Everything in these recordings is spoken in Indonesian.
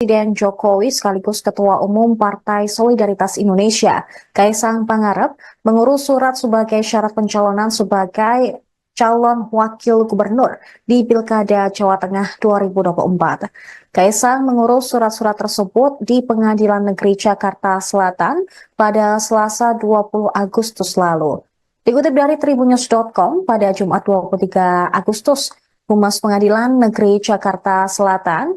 Presiden Jokowi sekaligus Ketua Umum Partai Solidaritas Indonesia, Kaisang Pangarep, mengurus surat sebagai syarat pencalonan sebagai calon wakil gubernur di Pilkada Jawa Tengah 2024. Kaisang mengurus surat-surat tersebut di Pengadilan Negeri Jakarta Selatan pada Selasa 20 Agustus lalu. Dikutip dari tribunnews.com pada Jumat 23 Agustus, Humas Pengadilan Negeri Jakarta Selatan,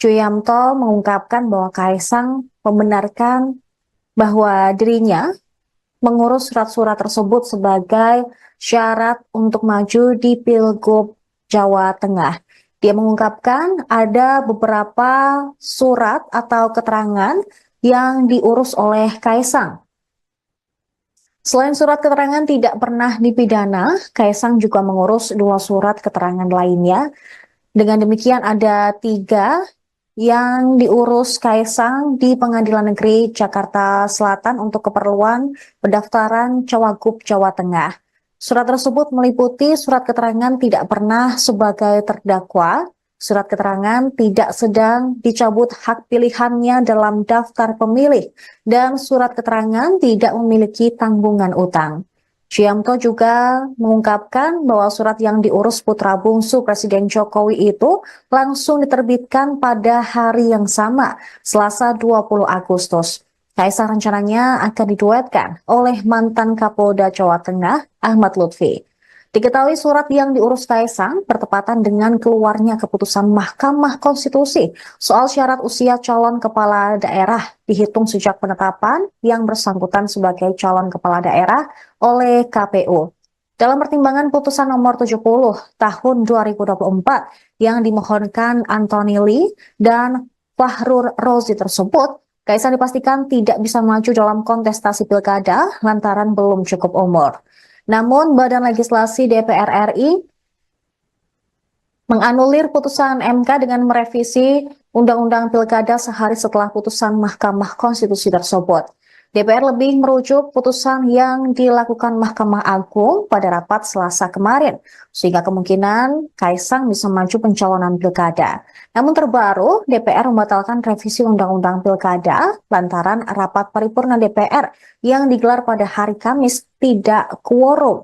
Juyamto mengungkapkan bahwa Kaisang membenarkan bahwa dirinya mengurus surat-surat tersebut sebagai syarat untuk maju di Pilgub Jawa Tengah. Dia mengungkapkan ada beberapa surat atau keterangan yang diurus oleh Kaisang. Selain surat keterangan tidak pernah dipidana, Kaisang juga mengurus 2 surat keterangan lainnya. Dengan demikian ada 3 yang diurus Kaisang di Pengadilan Negeri Jakarta Selatan untuk keperluan pendaftaran Cawagup Jawa Tengah. Surat tersebut meliputi surat keterangan tidak pernah sebagai terdakwa, surat keterangan tidak sedang dicabut hak pilihannya dalam daftar pemilih, dan surat keterangan tidak memiliki tanggungan utang. Juyamto juga mengungkapkan bahwa surat yang diurus putra bungsu Presiden Jokowi itu langsung diterbitkan pada hari yang sama, Selasa 20 Agustus. Kaisang rencananya akan diduetkan oleh mantan Kapolda Jawa Tengah, Ahmad Lutfi. Diketahui surat yang diurus Kaisang bertepatan dengan keluarnya keputusan Mahkamah Konstitusi soal syarat usia calon kepala daerah dihitung sejak penetapan yang bersangkutan sebagai calon kepala daerah oleh KPU. Dalam pertimbangan putusan nomor 70 tahun 2024 yang dimohonkan Anthony Lee dan Fahrur Rozi tersebut, Kaisang dipastikan tidak bisa maju dalam kontestasi pilkada lantaran belum cukup umur. Namun, Badan Legislasi DPR RI menganulir putusan MK dengan merevisi Undang-Undang Pilkada sehari setelah putusan Mahkamah Konstitusi tersebut. DPR lebih merujuk putusan yang dilakukan Mahkamah Agung pada rapat Selasa kemarin, sehingga kemungkinan Kaisang bisa maju pencalonan pilkada. Namun terbaru, DPR membatalkan revisi Undang-Undang Pilkada lantaran rapat paripurna DPR yang digelar pada hari Kamis tidak quorum.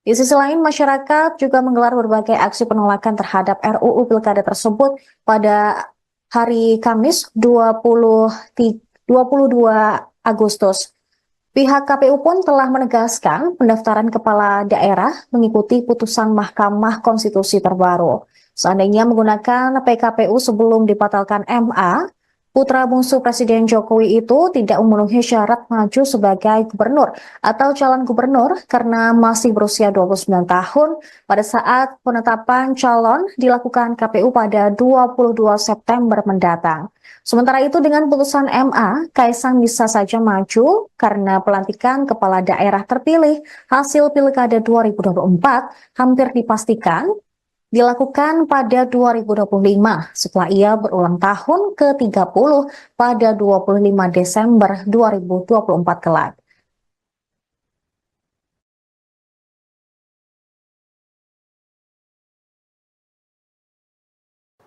Di sisi lain, masyarakat juga menggelar berbagai aksi penolakan terhadap RUU Pilkada tersebut pada hari Kamis 22 Agustus. Pihak KPU pun telah menegaskan pendaftaran kepala daerah mengikuti putusan Mahkamah Konstitusi terbaru. Seandainya menggunakan PKPU sebelum dibatalkan MA, putra bungsu Presiden Jokowi itu tidak memenuhi syarat maju sebagai gubernur atau calon gubernur karena masih berusia 29 tahun pada saat penetapan calon dilakukan KPU pada 22 September mendatang. Sementara itu dengan putusan MA, Kaisang bisa saja maju karena pelantikan kepala daerah terpilih hasil Pilkada 2024 hampir dipastikan dilakukan pada 2025 setelah ia berulang tahun ke-30 pada 25 Desember 2024 kelak.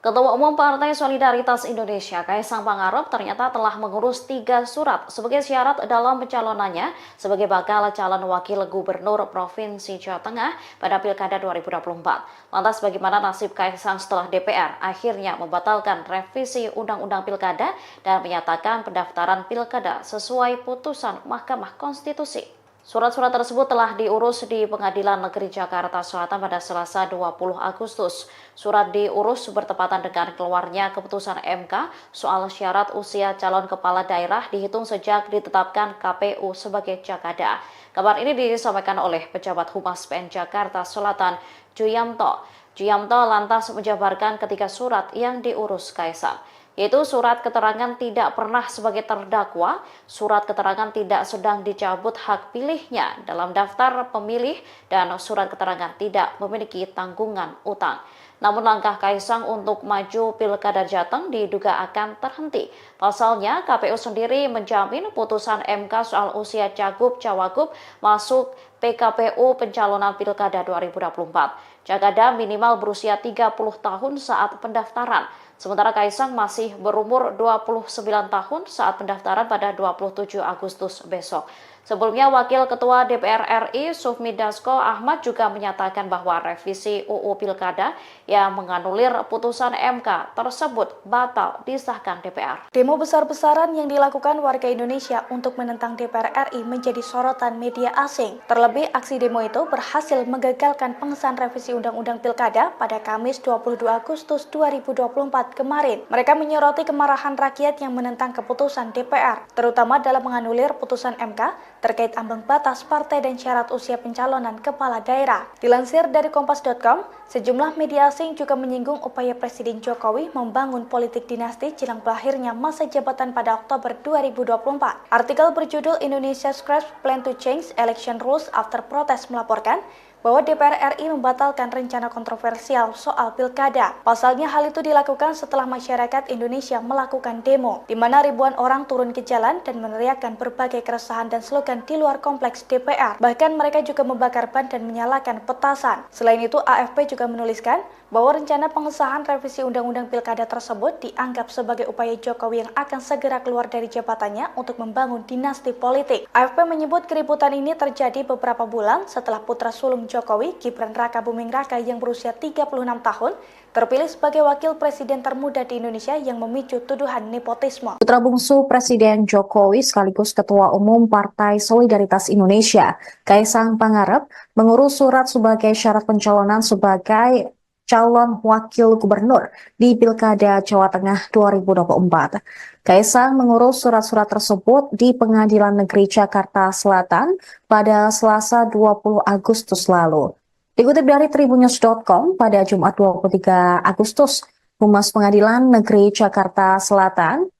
Ketua Umum Partai Solidaritas Indonesia, Kaisang Pangarep, ternyata telah mengurus 3 surat sebagai syarat dalam pencalonannya sebagai bakal calon wakil gubernur Provinsi Jawa Tengah pada Pilkada 2024. Lantas bagaimana nasib Kaisang setelah DPR akhirnya membatalkan revisi Undang-Undang Pilkada dan menyatakan pendaftaran Pilkada sesuai putusan Mahkamah Konstitusi? Surat-surat tersebut telah diurus di Pengadilan Negeri Jakarta Selatan pada Selasa 20 Agustus. Surat diurus bertepatan dengan keluarnya keputusan MK soal syarat usia calon kepala daerah dihitung sejak ditetapkan KPU sebagai Jakada. Kabar ini disampaikan oleh pejabat Humas PN Jakarta Selatan, Juyamto. Juyamto lantas menjabarkan ketiga surat yang diurus Kaisang, yaitu surat keterangan tidak pernah sebagai terdakwa, surat keterangan tidak sedang dicabut hak pilihnya dalam daftar pemilih, dan surat keterangan tidak memiliki tanggungan utang. Namun langkah Kaisang untuk maju Pilkada Jateng diduga akan terhenti. Pasalnya, KPU sendiri menjamin putusan MK soal usia Cagup Cawagup masuk PKPU pencalonan Pilkada 2024. Cagada minimal berusia 30 tahun saat pendaftaran. Sementara Kaisang masih berumur 29 tahun saat pendaftaran pada 27 Agustus besok. Sebelumnya, Wakil Ketua DPR RI Sufmi Dasko Ahmad juga menyatakan bahwa revisi UU Pilkada yang menganulir putusan MK tersebut batal disahkan DPR. Demo besar-besaran yang dilakukan warga Indonesia untuk menentang DPR RI menjadi sorotan media asing. Terlebih, aksi demo itu berhasil menggagalkan pengesahan revisi Undang-Undang Pilkada pada Kamis 22 Agustus 2024 kemarin. Mereka menyoroti kemarahan rakyat yang menentang keputusan DPR, terutama dalam menganulir putusan MK terkait ambang batas partai dan syarat usia pencalonan kepala daerah. Dilansir dari Kompas.com, sejumlah media asing juga menyinggung upaya Presiden Jokowi membangun politik dinasti jelang berakhirnya masa jabatan pada Oktober 2024. Artikel berjudul Indonesia Scraps Plan to Change Election Rules After Protest melaporkan bahwa DPR RI membatalkan rencana kontroversial soal pilkada. Pasalnya hal itu dilakukan setelah masyarakat Indonesia melakukan demo, di mana ribuan orang turun ke jalan dan meneriakkan berbagai keresahan dan slogan di luar kompleks DPR. Bahkan mereka juga membakar ban dan menyalakan petasan. Selain itu, AFP juga menuliskan bahwa rencana pengesahan revisi Undang-Undang Pilkada tersebut dianggap sebagai upaya Jokowi yang akan segera keluar dari jabatannya untuk membangun dinasti politik. AFP menyebut keributan ini terjadi beberapa bulan setelah putra sulung Jokowi, Gibran Raka Buming Raka yang berusia 36 tahun, terpilih sebagai wakil presiden termuda di Indonesia yang memicu tuduhan nepotisme. Putra bungsu Presiden Jokowi sekaligus Ketua Umum Partai Solidaritas Indonesia, Kaisang Pangarep, mengurus surat sebagai syarat pencalonan sebagai calon wakil gubernur di Pilkada Jawa Tengah 2024. Kaisang mengurus surat-surat tersebut di Pengadilan Negeri Jakarta Selatan pada Selasa 20 Agustus lalu. Dikutip dari tribunnews.com, pada Jumat 23 Agustus, Humas Pengadilan Negeri Jakarta Selatan,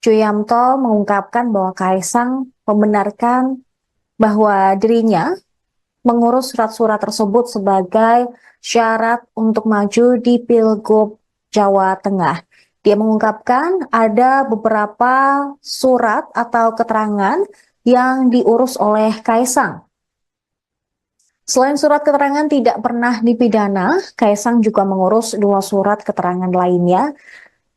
Juyamto mengungkapkan bahwa Kaisang membenarkan bahwa dirinya mengurus surat-surat tersebut sebagai syarat untuk maju di Pilgub Jawa Tengah. Dia mengungkapkan ada beberapa surat atau keterangan yang diurus oleh Kaisang. Selain surat keterangan tidak pernah dipidana, Kaisang juga mengurus 2 surat keterangan lainnya.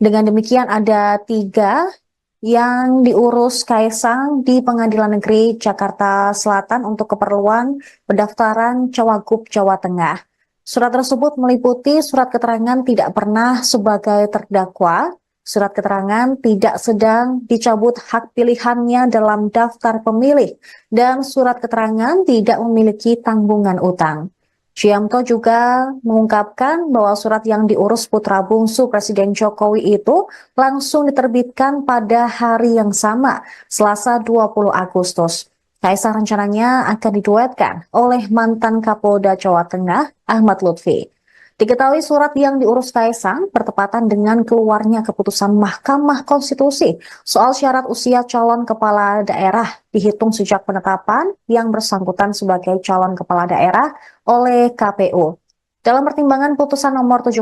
Dengan demikian ada 3 yang diurus Kaisang di Pengadilan Negeri Jakarta Selatan untuk keperluan pendaftaran Cawagup Jawa Tengah. Surat tersebut meliputi surat keterangan tidak pernah sebagai terdakwa, surat keterangan tidak sedang dicabut hak pilihannya dalam daftar pemilih, dan surat keterangan tidak memiliki tanggungan utang. Juyamto juga mengungkapkan bahwa surat yang diurus putra bungsu Presiden Jokowi itu langsung diterbitkan pada hari yang sama, Selasa 20 Agustus. Kaisang rencananya akan diduetkan oleh mantan Kapolda Jawa Tengah, Ahmad Lutfi. Diketahui surat yang diurus Kaisang bertepatan dengan keluarnya keputusan Mahkamah Konstitusi soal syarat usia calon kepala daerah dihitung sejak penetapan yang bersangkutan sebagai calon kepala daerah oleh KPU. Dalam pertimbangan putusan nomor 70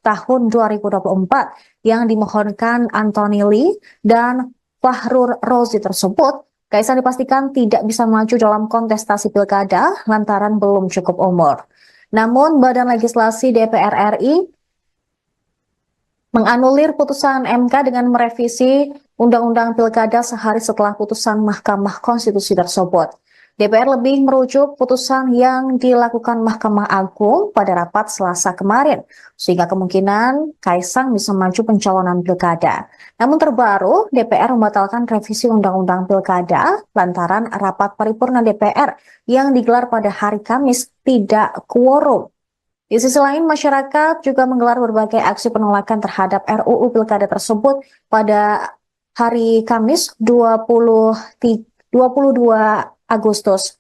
tahun 2024 yang dimohonkan Anthony Lee dan Fahrur Rozi tersebut, Kaisang dipastikan tidak bisa maju dalam kontestasi pilkada lantaran belum cukup umur. Namun, Badan Legislasi DPR RI menganulir putusan MK dengan merevisi Undang-Undang Pilkada sehari setelah putusan Mahkamah Konstitusi tersebut. DPR lebih merujuk putusan yang dilakukan Mahkamah Agung pada rapat Selasa kemarin, sehingga kemungkinan Kaisang bisa maju pencalonan pilkada. Namun terbaru, DPR membatalkan revisi Undang-Undang Pilkada lantaran rapat paripurna DPR yang digelar pada hari Kamis tidak quorum. Di sisi lain, masyarakat juga menggelar berbagai aksi penolakan terhadap RUU Pilkada tersebut pada hari Kamis 22 Agustus.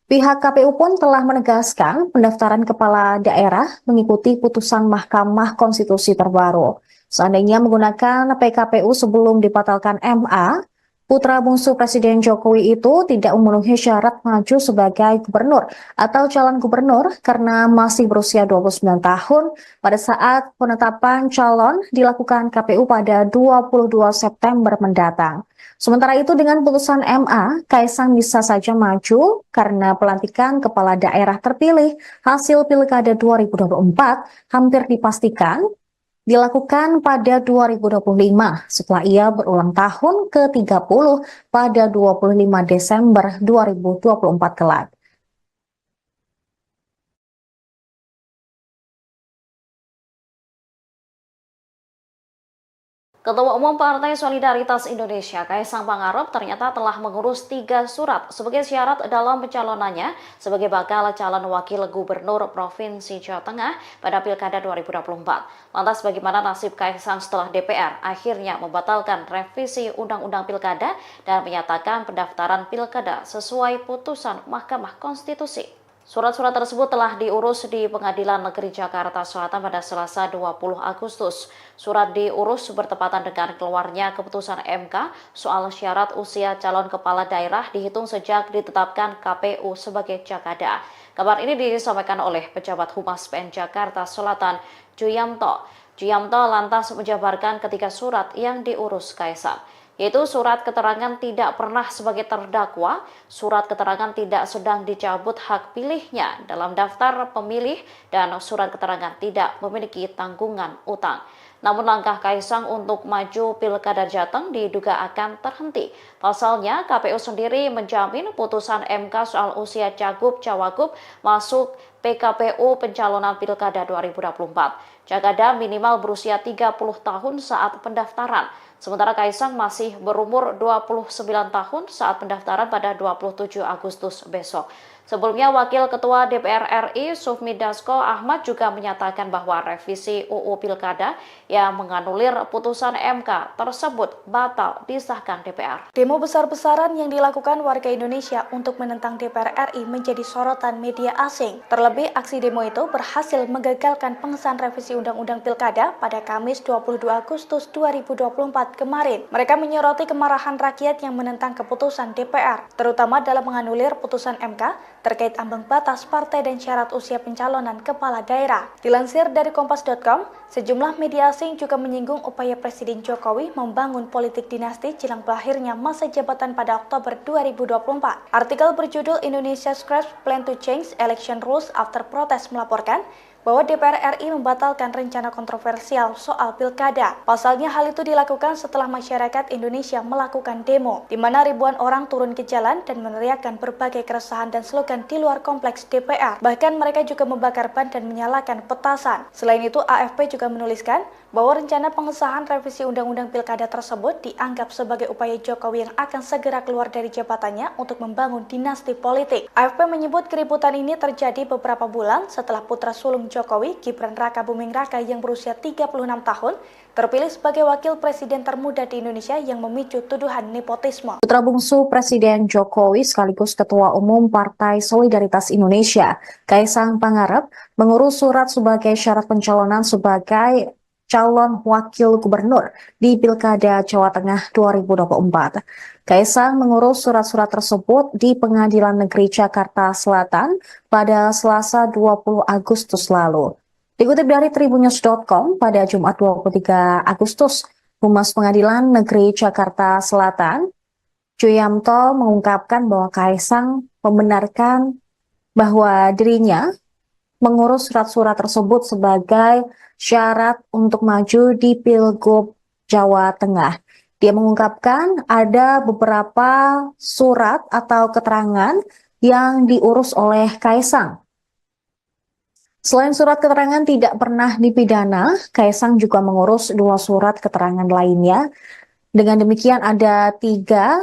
Pihak KPU pun telah menegaskan pendaftaran kepala daerah mengikuti putusan Mahkamah Konstitusi terbaru. Seandainya menggunakan PKPU sebelum dibatalkan MA, putra bungsu Presiden Jokowi itu tidak memenuhi syarat maju sebagai gubernur atau calon gubernur karena masih berusia 29 tahun pada saat penetapan calon dilakukan KPU pada 22 September mendatang. Sementara itu dengan putusan MA, Kaisang bisa saja maju karena pelantikan kepala daerah terpilih hasil Pilkada 2024 hampir dipastikan dilakukan pada 2025 setelah ia berulang tahun ke-30 pada 25 Desember 2024 kelak. Ketua Umum Partai Solidaritas Indonesia, Kaisang Pangarep, ternyata telah mengurus 3 surat sebagai syarat dalam pencalonannya sebagai bakal calon wakil gubernur Provinsi Jawa Tengah pada Pilkada 2024. Lantas bagaimana nasib Kaisang setelah DPR akhirnya membatalkan revisi Undang-Undang Pilkada dan menyatakan pendaftaran Pilkada sesuai putusan Mahkamah Konstitusi? Surat-surat tersebut telah diurus di Pengadilan Negeri Jakarta Selatan pada Selasa 20 Agustus. Surat diurus bertepatan dengan keluarnya keputusan MK soal syarat usia calon kepala daerah dihitung sejak ditetapkan KPU sebagai Jakada. Kabar ini disampaikan oleh pejabat Humas PN Jakarta Selatan, Juyamto. Juyamto lantas menjabarkan ketiga surat yang diurus Kaisang, yaitu surat keterangan tidak pernah sebagai terdakwa, surat keterangan tidak sedang dicabut hak pilihnya dalam daftar pemilih, dan surat keterangan tidak memiliki tanggungan utang. Namun langkah Kaisang untuk maju Pilkada Jateng diduga akan terhenti. Pasalnya, KPU sendiri menjamin putusan MK soal usia cagup-cawagup masuk PKPU pencalonan Pilkada 2024. Jakada minimal berusia 30 tahun saat pendaftaran. Sementara Kaisang masih berumur 29 tahun saat pendaftaran pada 27 Agustus besok. Sebelumnya, Wakil Ketua DPR RI Sufmi Dasko Ahmad juga menyatakan bahwa revisi UU Pilkada yang menganulir putusan MK tersebut batal disahkan DPR. Demo besar-besaran yang dilakukan warga Indonesia untuk menentang DPR RI menjadi sorotan media asing. Terlebih, aksi demo itu berhasil menggagalkan pengesahan revisi Undang-Undang Pilkada pada Kamis 22 Agustus 2024 kemarin. Mereka menyoroti kemarahan rakyat yang menentang keputusan DPR, terutama dalam menganulir putusan MK terkait ambang batas partai dan syarat usia pencalonan kepala daerah. Dilansir dari Kompas.com, sejumlah media asing juga menyinggung upaya Presiden Jokowi membangun politik dinasti jelang berakhirnya masa jabatan pada Oktober 2024. Artikel berjudul Indonesia Scraps Plan to Change Election Rules After Protest melaporkan bahwa DPR RI membatalkan rencana kontroversial soal pilkada. Pasalnya hal itu dilakukan setelah masyarakat Indonesia melakukan demo, di mana ribuan orang turun ke jalan dan meneriakkan berbagai keresahan dan slogan di luar kompleks DPR. Bahkan mereka juga membakar ban dan menyalakan petasan. Selain itu, AFP juga menuliskan bahwa rencana pengesahan revisi Undang-Undang Pilkada tersebut dianggap sebagai upaya Jokowi yang akan segera keluar dari jabatannya untuk membangun dinasti politik. AFP menyebut keributan ini terjadi beberapa bulan setelah putra sulung Jokowi, Gibran Raka Buming Raka yang berusia 36 tahun, terpilih sebagai wakil presiden termuda di Indonesia yang memicu tuduhan nepotisme. Putra bungsu Presiden Jokowi sekaligus Ketua Umum Partai Solidaritas Indonesia, Kaisang Pangarep, mengurus surat sebagai syarat pencalonan sebagai calon wakil gubernur di Pilkada Jawa Tengah 2024. Kaisang mengurus surat-surat tersebut di Pengadilan Negeri Jakarta Selatan pada Selasa 20 Agustus lalu. Dikutip dari tribunnews.com pada Jumat 23 Agustus, Humas Pengadilan Negeri Jakarta Selatan, Juyamto mengungkapkan bahwa Kaisang membenarkan bahwa dirinya mengurus surat-surat tersebut sebagai syarat untuk maju di Pilgub Jawa Tengah. Dia mengungkapkan ada beberapa surat atau keterangan yang diurus oleh Kaisang. Selain surat keterangan tidak pernah dipidana, Kaisang juga mengurus 2 surat keterangan lainnya. Dengan demikian ada 3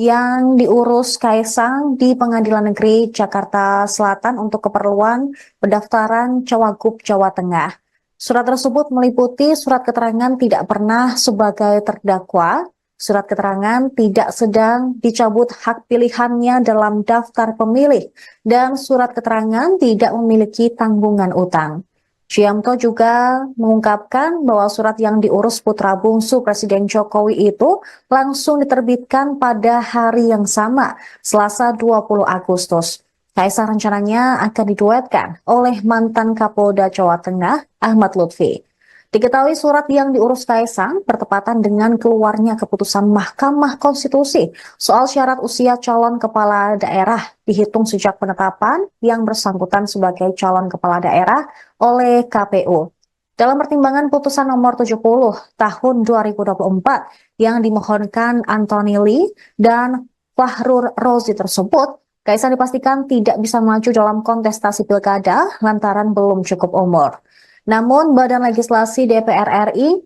yang diurus Kaisang di Pengadilan Negeri Jakarta Selatan untuk keperluan pendaftaran Cawagup Jawa Tengah. Surat tersebut meliputi surat keterangan tidak pernah sebagai terdakwa, surat keterangan tidak sedang dicabut hak pilihannya dalam daftar pemilih, dan surat keterangan tidak memiliki tanggungan utang. Juyamto juga mengungkapkan bahwa surat yang diurus putra bungsu Presiden Jokowi itu langsung diterbitkan pada hari yang sama, Selasa 20 Agustus. Kaisang rencananya akan diduetkan oleh mantan Kapolda Jawa Tengah, Ahmad Lutfi. Diketahui surat yang diurus Kaisang bertepatan dengan keluarnya keputusan Mahkamah Konstitusi soal syarat usia calon kepala daerah dihitung sejak penetapan yang bersangkutan sebagai calon kepala daerah oleh KPU. Dalam pertimbangan putusan nomor 70 tahun 2024 yang dimohonkan Anthony Lee dan Fahrur Rozi tersebut, Kaisang dipastikan tidak bisa maju dalam kontestasi pilkada lantaran belum cukup umur. Namun, Badan Legislasi DPR RI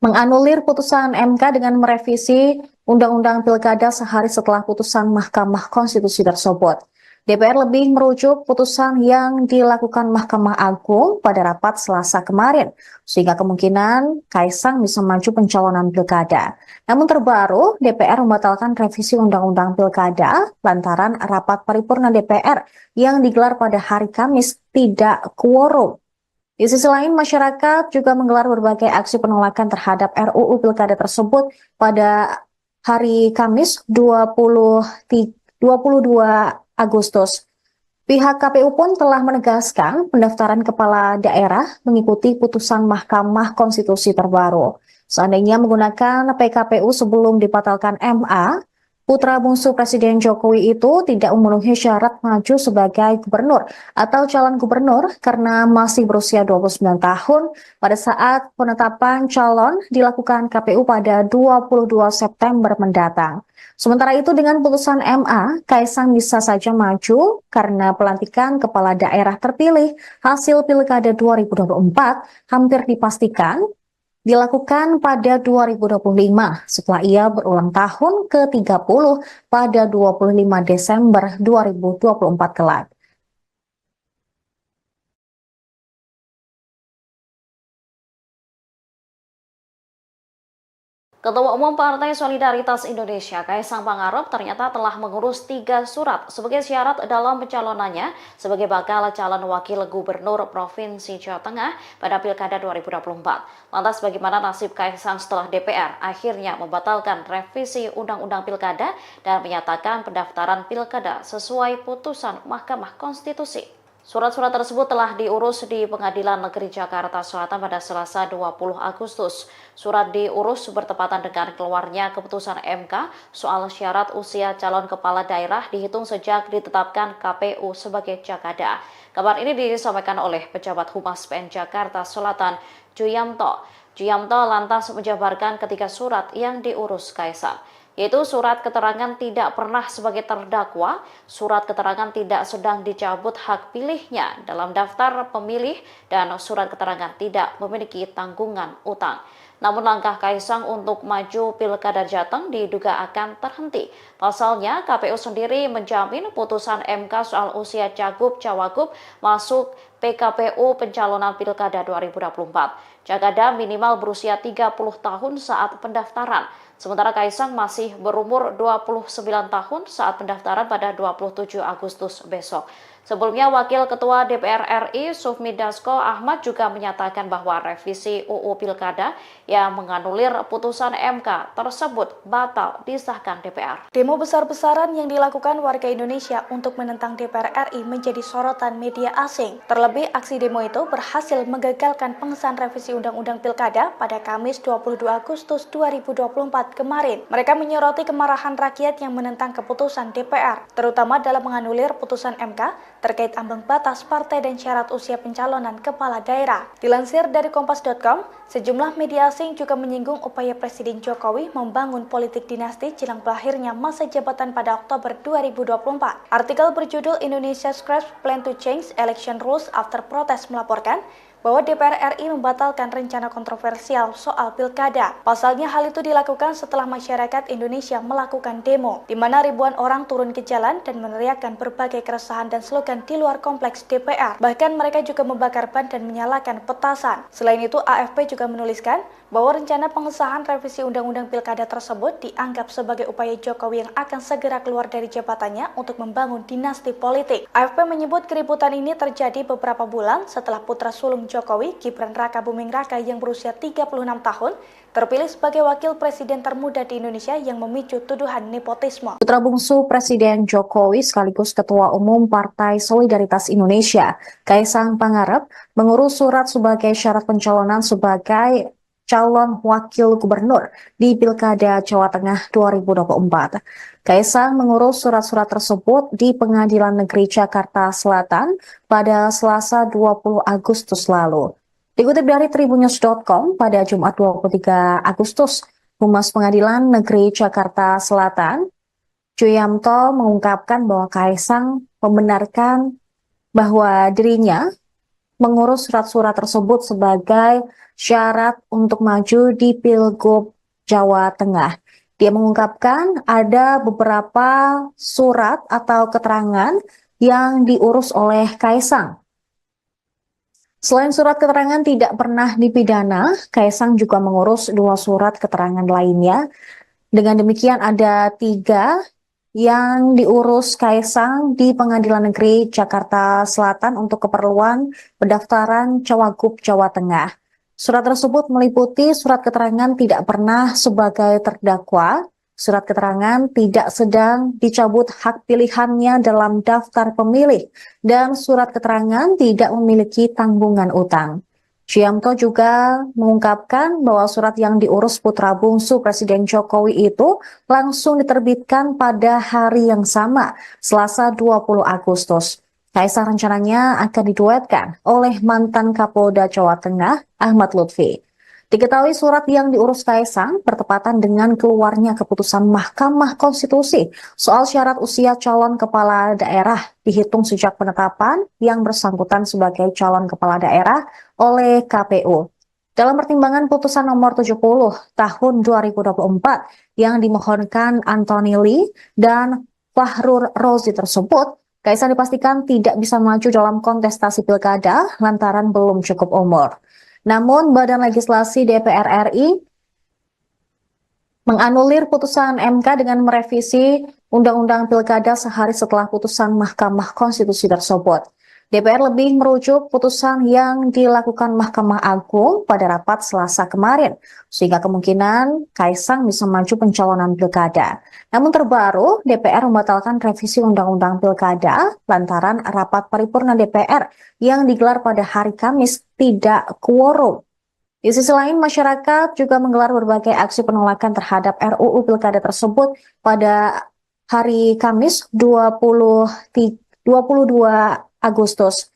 menganulir putusan MK dengan merevisi Undang-Undang Pilkada sehari setelah putusan Mahkamah Konstitusi tersebut. DPR lebih merujuk putusan yang dilakukan Mahkamah Agung pada rapat Selasa kemarin, sehingga kemungkinan Kaisang bisa maju pencalonan pilkada. Namun terbaru, DPR membatalkan revisi Undang-Undang Pilkada lantaran rapat paripurna DPR yang digelar pada hari Kamis tidak quorum. Di sisi lain, masyarakat juga menggelar berbagai aksi penolakan terhadap RUU Pilkada tersebut pada hari Kamis 22 Agustus. Pihak KPU pun telah menegaskan pendaftaran kepala daerah mengikuti putusan Mahkamah Konstitusi terbaru. Seandainya menggunakan PKPU sebelum dibatalkan MA, putra bungsu Presiden Jokowi itu tidak memenuhi syarat maju sebagai gubernur atau calon gubernur karena masih berusia 29 tahun pada saat penetapan calon dilakukan KPU pada 22 September mendatang. Sementara itu dengan putusan MA, Kaisang bisa saja maju karena pelantikan kepala daerah terpilih hasil Pilkada 2024 hampir dipastikan dilakukan pada 2025 setelah ia berulang tahun ke-30 pada 25 Desember 2024 kelak. Ketua Umum Partai Solidaritas Indonesia, Kaisang Pangarep, ternyata telah mengurus 3 surat sebagai syarat dalam pencalonannya sebagai bakal calon wakil gubernur Provinsi Jawa Tengah pada Pilkada 2024. Lantas bagaimana nasib Kaisang setelah DPR akhirnya membatalkan revisi Undang-Undang Pilkada dan menyatakan pendaftaran Pilkada sesuai putusan Mahkamah Konstitusi? Surat-surat tersebut telah diurus di Pengadilan Negeri Jakarta Selatan pada Selasa 20 Agustus. Surat diurus bertepatan dengan keluarnya keputusan MK soal syarat usia calon kepala daerah dihitung sejak ditetapkan KPU sebagai Jakada. Kabar ini disampaikan oleh pejabat Humas PN Jakarta Selatan, Juyamto. Juyamto lantas menjabarkan ketiga surat yang diurus Kaisang, yaitu surat keterangan tidak pernah sebagai terdakwa, surat keterangan tidak sedang dicabut hak pilihnya dalam daftar pemilih, dan surat keterangan tidak memiliki tanggungan utang. Namun langkah Kaisang untuk maju Pilkada Jateng diduga akan terhenti. Pasalnya, KPU sendiri menjamin putusan MK soal usia cagup-cawagup masuk PKPU pencalonan Pilkada 2024. Jakada minimal berusia 30 tahun saat pendaftaran. Sementara Kaisang masih berumur 29 tahun saat pendaftaran pada 27 Agustus besok. Sebelumnya, Wakil Ketua DPR RI Sufmi Dasko Ahmad juga menyatakan bahwa revisi UU Pilkada yang menganulir putusan MK tersebut batal disahkan DPR. Demo besar-besaran yang dilakukan warga Indonesia untuk menentang DPR RI menjadi sorotan media asing. Terlebih, aksi demo itu berhasil menggagalkan pengesahan revisi Undang-Undang Pilkada pada Kamis 22 Agustus 2024 kemarin. Mereka menyoroti kemarahan rakyat yang menentang keputusan DPR, terutama dalam menganulir putusan MK terkait ambang batas partai dan syarat usia pencalonan kepala daerah. Dilansir dari Kompas.com, sejumlah media asing juga menyinggung upaya Presiden Jokowi membangun politik dinasti jelang berakhirnya masa jabatan pada Oktober 2024. Artikel berjudul Indonesia Scraps Plan to Change Election Rules After Protest melaporkan, bahwa DPR RI membatalkan rencana kontroversial soal pilkada. Pasalnya hal itu dilakukan setelah masyarakat Indonesia melakukan demo, di mana ribuan orang turun ke jalan dan meneriakkan berbagai keresahan dan slogan di luar kompleks DPR. Bahkan mereka juga membakar ban dan menyalakan petasan. Selain itu, AFP juga menuliskan bahwa rencana pengesahan revisi Undang-Undang Pilkada tersebut dianggap sebagai upaya Jokowi yang akan segera keluar dari jabatannya untuk membangun dinasti politik. AFP menyebut keributan ini terjadi beberapa bulan setelah putra sulung Jokowi, Gibran Rakabuming Raka yang berusia 36 tahun, terpilih sebagai wakil presiden termuda di Indonesia yang memicu tuduhan nepotisme. Putra bungsu Presiden Jokowi sekaligus Ketua Umum Partai Solidaritas Indonesia, Kaisang Pangarep, mengurus surat sebagai syarat pencalonan sebagai calon wakil gubernur di Pilkada Jawa Tengah 2024. Kaisang mengurus surat-surat tersebut di Pengadilan Negeri Jakarta Selatan pada Selasa 20 Agustus lalu. Dikutip dari tribunnews.com pada Jumat 23 Agustus, Humas Pengadilan Negeri Jakarta Selatan, Juyamto mengungkapkan bahwa Kaisang membenarkan bahwa dirinya mengurus surat-surat tersebut sebagai syarat untuk maju di Pilgub Jawa Tengah. Dia mengungkapkan ada beberapa surat atau keterangan yang diurus oleh Kaisang. Selain surat keterangan tidak pernah dipidana, Kaisang juga mengurus 2 surat keterangan lainnya. Dengan demikian ada 3 yang diurus Kaisang di Pengadilan Negeri Jakarta Selatan untuk keperluan pendaftaran Cawagup Jawa Tengah. Surat tersebut meliputi surat keterangan tidak pernah sebagai terdakwa, surat keterangan tidak sedang dicabut hak pilihannya dalam daftar pemilih, dan surat keterangan tidak memiliki tanggungan utang. Juyamto juga mengungkapkan bahwa surat yang diurus putra bungsu Presiden Jokowi itu langsung diterbitkan pada hari yang sama, Selasa 20 Agustus. Kaisang rencananya akan diduetkan oleh mantan Kapolda Jawa Tengah, Ahmad Lutfi. Diketahui surat yang diurus Kaisang bertepatan dengan keluarnya keputusan Mahkamah Konstitusi soal syarat usia calon kepala daerah dihitung sejak penetapan yang bersangkutan sebagai calon kepala daerah oleh KPU. Dalam pertimbangan putusan nomor 70 tahun 2024 yang dimohonkan Anthony Lee dan Fahrur Rozi tersebut, Kaisang dipastikan tidak bisa maju dalam kontestasi pilkada lantaran belum cukup umur. Namun, Badan Legislasi DPR RI menganulir putusan MK dengan merevisi Undang-Undang Pilkada sehari setelah putusan Mahkamah Konstitusi tersebut. DPR lebih merujuk putusan yang dilakukan Mahkamah Agung pada rapat Selasa kemarin, sehingga kemungkinan Kaisang bisa maju pencalonan pilkada. Namun terbaru, DPR membatalkan revisi Undang-Undang Pilkada lantaran rapat paripurna DPR yang digelar pada hari Kamis tidak quorum. Di sisi lain, masyarakat juga menggelar berbagai aksi penolakan terhadap RUU Pilkada tersebut pada hari Kamis 22 Agustus.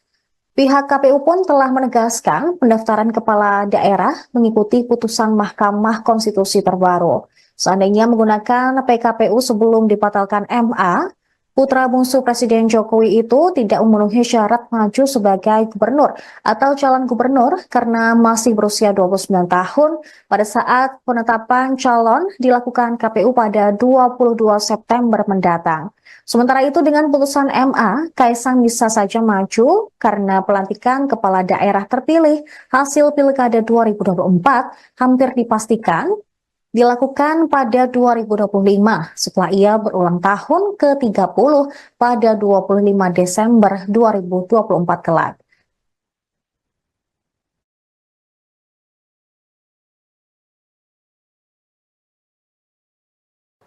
Pihak KPU pun telah menegaskan pendaftaran kepala daerah mengikuti putusan Mahkamah Konstitusi terbaru. Seandainya menggunakan PKPU sebelum dibatalkan MA, putra bungsu Presiden Jokowi itu tidak memenuhi syarat maju sebagai gubernur atau calon gubernur karena masih berusia 29 tahun pada saat penetapan calon dilakukan KPU pada 22 September mendatang. Sementara itu dengan putusan MA, Kaisang bisa saja maju karena pelantikan kepala daerah terpilih hasil Pilkada 2024 hampir dipastikan dilakukan pada 2025 setelah ia berulang tahun ke-30 pada 25 Desember 2024 kelak.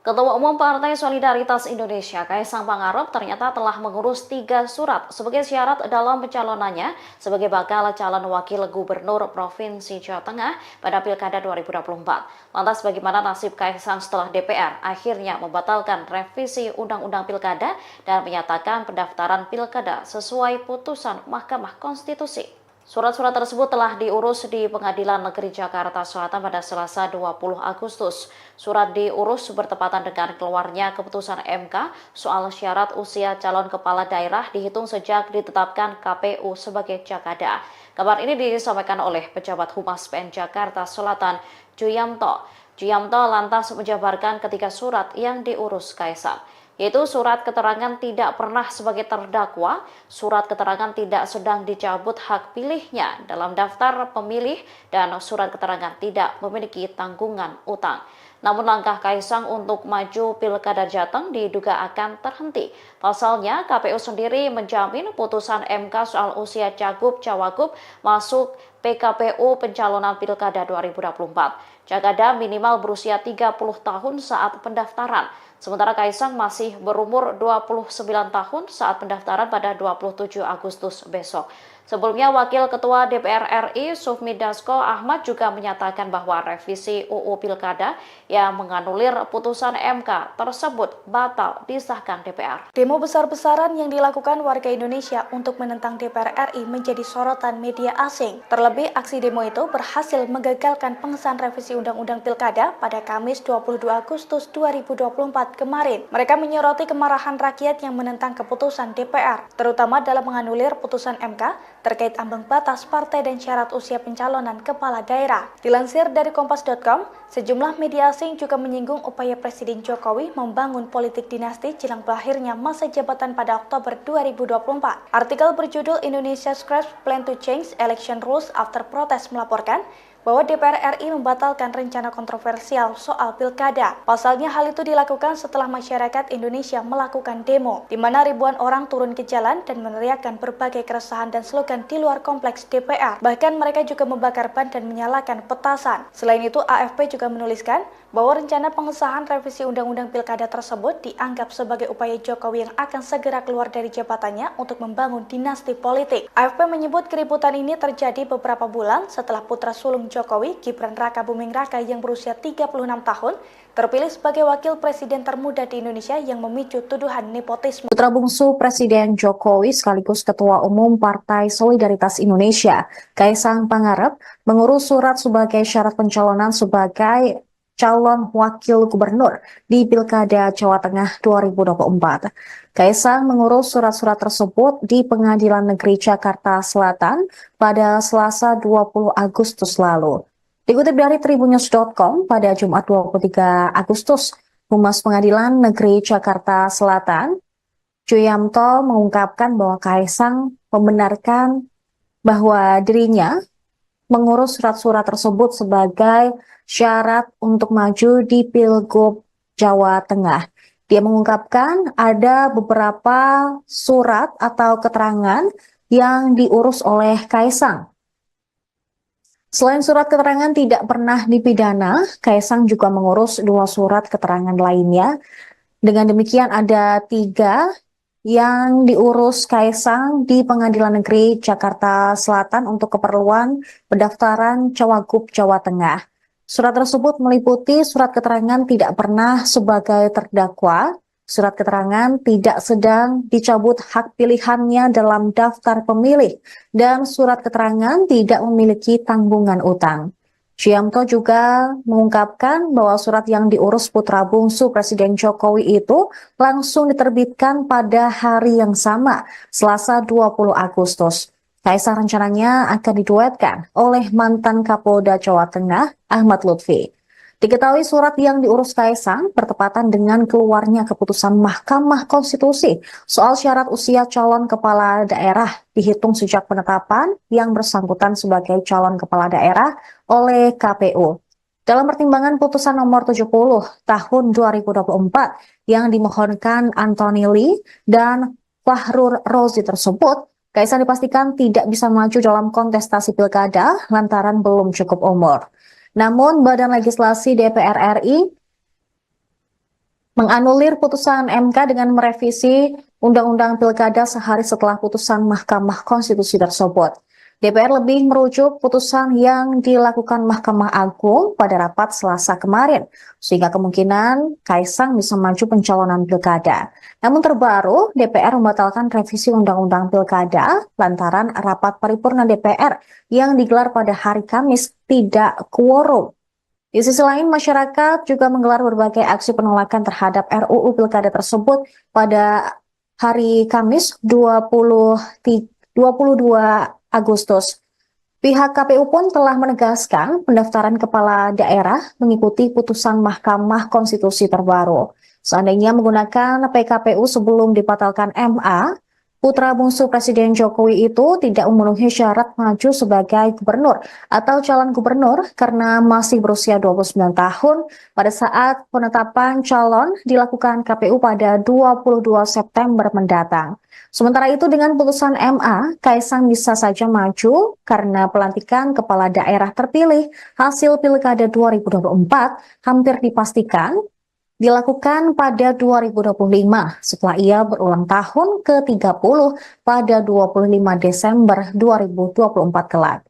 Ketua Umum Partai Solidaritas Indonesia, Kaisang Pangarep, ternyata telah mengurus 3 surat sebagai syarat dalam pencalonannya sebagai bakal calon wakil gubernur Provinsi Jawa Tengah pada Pilkada 2024. Lantas bagaimana nasib Kaisang setelah DPR akhirnya membatalkan revisi Undang-Undang Pilkada dan menyatakan pendaftaran Pilkada sesuai putusan Mahkamah Konstitusi? Surat-surat tersebut telah diurus di Pengadilan Negeri Jakarta Selatan pada Selasa 20 Agustus. Surat diurus bertepatan dengan keluarnya keputusan MK soal syarat usia calon kepala daerah dihitung sejak ditetapkan KPU sebagai Jakada. Kabar ini disampaikan oleh pejabat Humas PN Jakarta Selatan, Juyamto. Juyamto lantas menjabarkan ketiga surat yang diurus Kaisang, yaitu surat keterangan tidak pernah sebagai terdakwa, surat keterangan tidak sedang dicabut hak pilihnya dalam daftar pemilih, dan surat keterangan tidak memiliki tanggungan utang. Namun langkah Kaisang untuk maju Pilkada Jateng diduga akan terhenti. Pasalnya, KPU sendiri menjamin putusan MK soal usia cagup-cawagup masuk PKPU pencalonan Pilkada 2024. Jakada minimal berusia 30 tahun saat pendaftaran. Sementara Kaisang masih berumur 29 tahun saat pendaftaran pada 27 Agustus besok. Sebelumnya, Wakil Ketua DPR RI Sufmi Dasko Ahmad juga menyatakan bahwa revisi UU Pilkada yang menganulir putusan MK tersebut batal disahkan DPR. Demo besar-besaran yang dilakukan warga Indonesia untuk menentang DPR RI menjadi sorotan media asing. Terlebih, aksi demo itu berhasil menggagalkan pengesahan revisi Undang-Undang Pilkada pada Kamis 22 Agustus 2024 kemarin. Mereka menyoroti kemarahan rakyat yang menentang keputusan DPR, terutama dalam menganulir putusan MK terkait ambang batas partai dan syarat usia pencalonan kepala daerah. Dilansir dari Kompas.com, sejumlah media asing juga menyinggung upaya Presiden Jokowi membangun politik dinasti jelang berakhirnya masa jabatan pada Oktober 2024. Artikel berjudul Indonesia Scraps Plan to Change Election Rules After Protest melaporkan bahwa DPR RI membatalkan rencana kontroversial soal pilkada. Pasalnya hal itu dilakukan setelah masyarakat Indonesia melakukan demo, di mana ribuan orang turun ke jalan dan meneriakkan berbagai keresahan dan slogan di luar kompleks DPR. Bahkan mereka juga membakar ban dan menyalakan petasan. Selain itu, AFP juga menuliskan bahwa rencana pengesahan revisi Undang-Undang Pilkada tersebut dianggap sebagai upaya Jokowi yang akan segera keluar dari jabatannya untuk membangun dinasti politik. AFP menyebut keributan ini terjadi beberapa bulan setelah putra sulung Jokowi, Gibran Raka Buming Raka yang berusia 36 tahun, terpilih sebagai wakil presiden termuda di Indonesia yang memicu tuduhan nepotisme. Putra bungsu Presiden Jokowi sekaligus Ketua Umum Partai Solidaritas Indonesia, Kaisang Pangarep, mengurus surat sebagai syarat pencalonan sebagai calon wakil gubernur di Pilkada Jawa Tengah 2024. Kaisang mengurus surat-surat tersebut di Pengadilan Negeri Jakarta Selatan pada Selasa 20 Agustus lalu. Dikutip dari tribunnews.com pada Jumat 23 Agustus, Humas Pengadilan Negeri Jakarta Selatan, Juyamto mengungkapkan bahwa Kaisang membenarkan bahwa dirinya mengurus surat-surat tersebut sebagai syarat untuk maju di Pilgub Jawa Tengah. Dia mengungkapkan ada beberapa surat atau keterangan yang diurus oleh Kaisang. Selain surat keterangan tidak pernah dipidana, Kaisang juga mengurus 2 surat keterangan lainnya. Dengan demikian ada 3 yang diurus Kaisang di Pengadilan Negeri Jakarta Selatan untuk keperluan pendaftaran Cawagup Jawa Tengah. Surat tersebut meliputi surat keterangan tidak pernah sebagai terdakwa, surat keterangan tidak sedang dicabut hak pilihannya dalam daftar pemilih, dan surat keterangan tidak memiliki tanggungan utang. Juyamto juga mengungkapkan bahwa surat yang diurus putra bungsu Presiden Jokowi itu langsung diterbitkan pada hari yang sama, Selasa 20 Agustus. Kaisang rencananya akan diduetkan oleh mantan Kapolda Jawa Tengah, Ahmad Lutfi. Diketahui surat yang diurus Kaisang bertepatan dengan keluarnya keputusan Mahkamah Konstitusi soal syarat usia calon kepala daerah dihitung sejak penetapan yang bersangkutan sebagai calon kepala daerah oleh KPU. Dalam pertimbangan putusan nomor 70 tahun 2024 yang dimohonkan Anthony Lee dan Fahrur Rozi tersebut, Kaisang dipastikan tidak bisa maju dalam kontestasi pilkada lantaran belum cukup umur. Namun, Badan Legislasi DPR RI menganulir putusan MK dengan merevisi Undang-Undang Pilkada sehari setelah putusan Mahkamah Konstitusi tersebut. DPR lebih merujuk putusan yang dilakukan Mahkamah Agung pada rapat Selasa kemarin, sehingga kemungkinan Kaisang bisa maju pencalonan pilkada. Namun terbaru, DPR membatalkan revisi Undang-Undang Pilkada lantaran rapat paripurna DPR yang digelar pada hari Kamis tidak quorum. Di sisi lain, masyarakat juga menggelar berbagai aksi penolakan terhadap RUU Pilkada tersebut pada hari Kamis 22 Agustus. Pihak KPU pun telah menegaskan pendaftaran kepala daerah mengikuti putusan Mahkamah Konstitusi terbaru. Seandainya menggunakan PKPU sebelum dibatalkan MA, putra bungsu Presiden Jokowi itu tidak memenuhi syarat maju sebagai gubernur atau calon gubernur karena masih berusia 29 tahun pada saat penetapan calon dilakukan KPU pada 22 September mendatang. Sementara itu dengan putusan MA, Kaisang bisa saja maju karena pelantikan kepala daerah terpilih hasil Pilkada 2024 hampir dipastikan dilakukan pada 2025 setelah ia berulang tahun ke-30 pada 25 Desember 2024 kelak.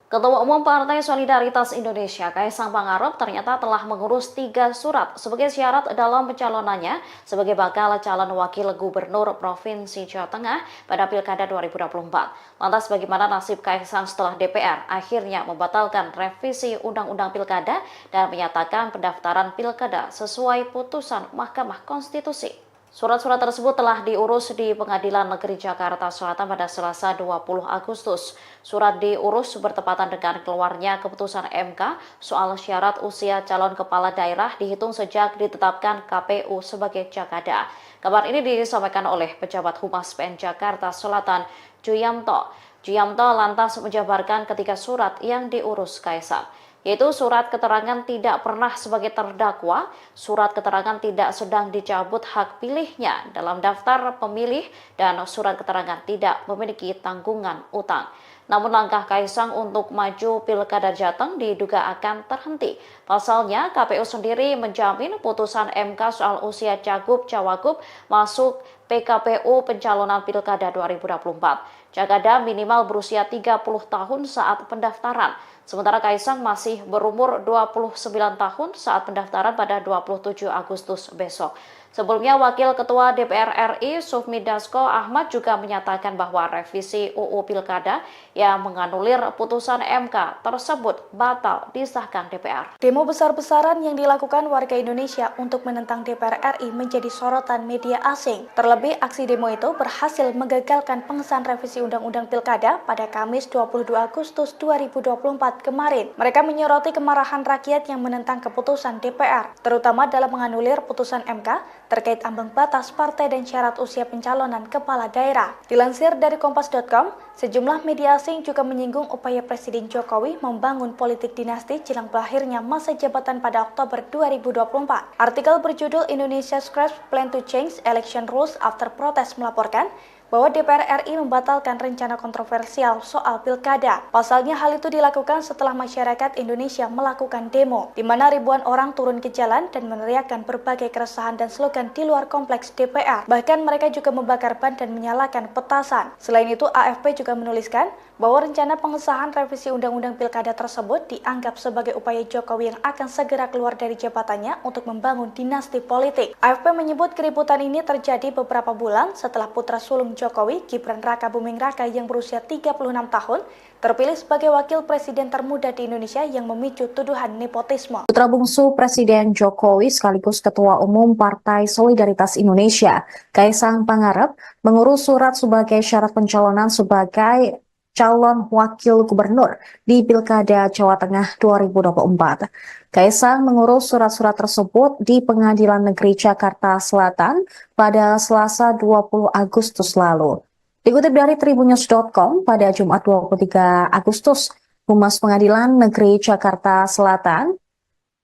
Ketua Umum Partai Solidaritas Indonesia, Kaisang Pangarep, ternyata telah mengurus 3 surat sebagai syarat dalam pencalonannya sebagai bakal calon wakil gubernur Provinsi Jawa Tengah pada Pilkada 2024. Lantas bagaimana nasib Kaisang setelah DPR akhirnya membatalkan revisi Undang-Undang Pilkada dan menyatakan pendaftaran Pilkada sesuai putusan Mahkamah Konstitusi? Surat-surat tersebut telah diurus di Pengadilan Negeri Jakarta Selatan pada Selasa 20 Agustus. Surat diurus bertepatan dengan keluarnya keputusan MK soal syarat usia calon kepala daerah dihitung sejak ditetapkan KPU sebagai Jakada. Kabar ini disampaikan oleh pejabat Humas PN Jakarta Selatan, Juyamto. Juyamto lantas menjabarkan ketiga surat yang diurus Kaisang, yaitu surat keterangan tidak pernah sebagai terdakwa, surat keterangan tidak sedang dicabut hak pilihnya dalam daftar pemilih, dan surat keterangan tidak memiliki tanggungan utang. Namun langkah Kaisang untuk maju Pilkada Jateng diduga akan terhenti. Pasalnya, KPU sendiri menjamin putusan MK soal usia cagup-cawagup masuk PKPU pencalonan Pilkada 2024. Jakada minimal berusia 30 tahun saat pendaftaran. Sementara Kaisang masih berumur 29 tahun saat pendaftaran pada 27 Agustus besok. Sebelumnya, Wakil Ketua DPR RI Sufmi Dasko Ahmad juga menyatakan bahwa revisi UU Pilkada yang menganulir putusan MK tersebut batal disahkan DPR. Demo besar-besaran yang dilakukan warga Indonesia untuk menentang DPR RI menjadi sorotan media asing. Terlebih, aksi demo itu berhasil menggagalkan pengesahan revisi Undang-Undang Pilkada pada Kamis 22 Agustus 2024 kemarin. Mereka menyoroti kemarahan rakyat yang menentang keputusan DPR, terutama dalam menganulir putusan MK terkait ambang batas partai dan syarat usia pencalonan kepala daerah. Dilansir dari Kompas.com, sejumlah media asing juga menyinggung upaya Presiden Jokowi membangun politik dinasti jelang berakhirnya masa jabatan pada Oktober 2024. Artikel berjudul Indonesia Scraps Plan to Change Election Rules After Protest melaporkan bahwa DPR RI membatalkan rencana kontroversial soal pilkada. Pasalnya hal itu dilakukan setelah masyarakat Indonesia melakukan demo, di mana ribuan orang turun ke jalan dan meneriakkan berbagai keresahan dan slogan di luar kompleks DPR. Bahkan mereka juga membakar ban dan menyalakan petasan. Selain itu, AFP juga menuliskan bahwa rencana pengesahan revisi Undang-Undang Pilkada tersebut dianggap sebagai upaya Jokowi yang akan segera keluar dari jabatannya untuk membangun dinasti politik. AFP menyebut keributan ini terjadi beberapa bulan setelah putra sulung Jokowi, Gibran Raka Buming Raka yang berusia 36 tahun, terpilih sebagai wakil presiden termuda di Indonesia yang memicu tuduhan nepotisme. Putra bungsu Presiden Jokowi sekaligus Ketua Umum Partai Solidaritas Indonesia, Kaisang Pangarep, mengurus surat sebagai syarat pencalonan sebagai calon wakil gubernur di Pilkada Jawa Tengah 2024. Kaisang mengurus surat-surat tersebut di Pengadilan Negeri Jakarta Selatan pada Selasa 20 Agustus lalu. Dikutip dari tribunnews.com pada Jumat 23 Agustus, Humas Pengadilan Negeri Jakarta Selatan,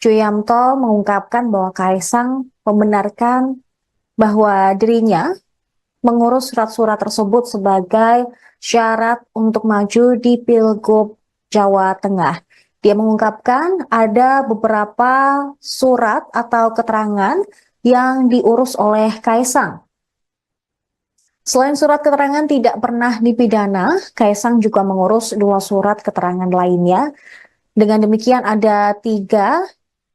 Juyamto mengungkapkan bahwa Kaisang membenarkan bahwa dirinya mengurus surat-surat tersebut sebagai syarat untuk maju di Pilgub Jawa Tengah. Dia mengungkapkan ada beberapa surat atau keterangan yang diurus oleh Kaisang. Selain surat keterangan tidak pernah dipidana, Kaisang juga mengurus 2 surat keterangan lainnya. Dengan demikian ada 3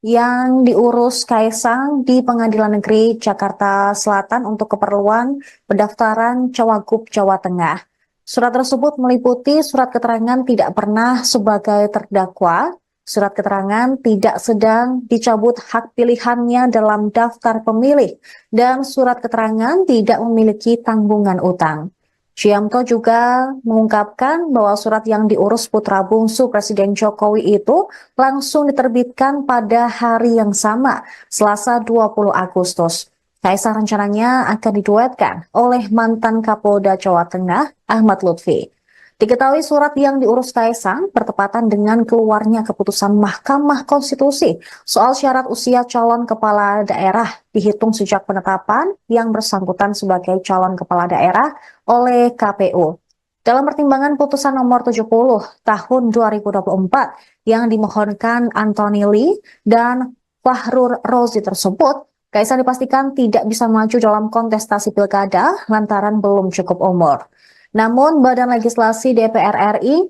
yang diurus Kaisang di Pengadilan Negeri Jakarta Selatan untuk keperluan pendaftaran Cawagup Jawa Tengah. Surat tersebut meliputi surat keterangan tidak pernah sebagai terdakwa, surat keterangan tidak sedang dicabut hak pilihannya dalam daftar pemilih, dan surat keterangan tidak memiliki tanggungan utang. Ciamto juga mengungkapkan bahwa surat yang diurus putra bungsu Presiden Jokowi itu langsung diterbitkan pada hari yang sama, Selasa 20 Agustus. Kaisang rencananya akan diduetkan oleh mantan Kapolda Jawa Tengah, Ahmad Lutfi. Diketahui surat yang diurus Kaisang bertepatan dengan keluarnya keputusan Mahkamah Konstitusi soal syarat usia calon kepala daerah dihitung sejak penetapan yang bersangkutan sebagai calon kepala daerah oleh KPU. Dalam pertimbangan putusan nomor 70 tahun 2024 yang dimohonkan Anthony Lee dan Fahrur Rozi tersebut, Kaisang dipastikan tidak bisa maju dalam kontestasi pilkada lantaran belum cukup umur. Namun, Badan Legislasi DPR RI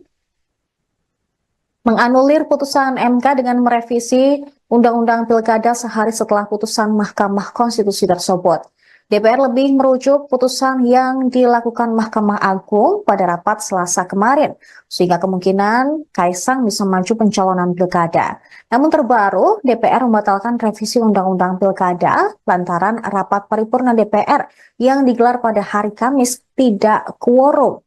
menganulir putusan MK dengan merevisi Undang-Undang Pilkada sehari setelah putusan Mahkamah Konstitusi tersebut. DPR lebih merujuk putusan yang dilakukan Mahkamah Agung pada rapat Selasa kemarin, sehingga kemungkinan Kaisang bisa maju pencalonan pilkada. Namun terbaru, DPR membatalkan revisi Undang-Undang Pilkada lantaran rapat paripurna DPR yang digelar pada hari Kamis tidak quorum.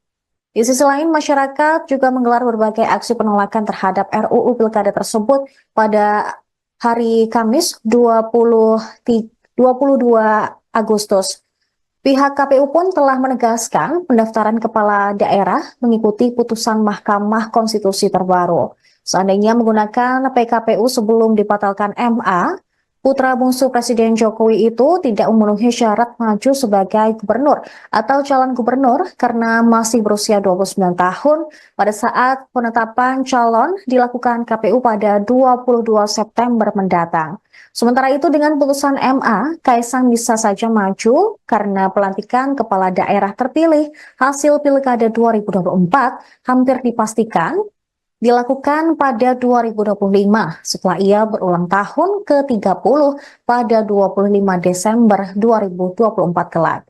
Di sisi lain, masyarakat juga menggelar berbagai aksi penolakan terhadap RUU Pilkada tersebut pada hari Kamis 22 Agustus. Pihak KPU pun telah menegaskan pendaftaran kepala daerah mengikuti putusan Mahkamah Konstitusi terbaru. Seandainya menggunakan PKPU sebelum dibatalkan MA, putra bungsu Presiden Jokowi itu tidak memenuhi syarat maju sebagai gubernur atau calon gubernur karena masih berusia 29 tahun pada saat penetapan calon dilakukan KPU pada 22 September mendatang. Sementara itu dengan putusan MA, Kaisang bisa saja maju karena pelantikan kepala daerah terpilih hasil Pilkada 2024 hampir dipastikan dilakukan pada 2025 setelah ia berulang tahun ke-30 pada 25 Desember 2024 kelak.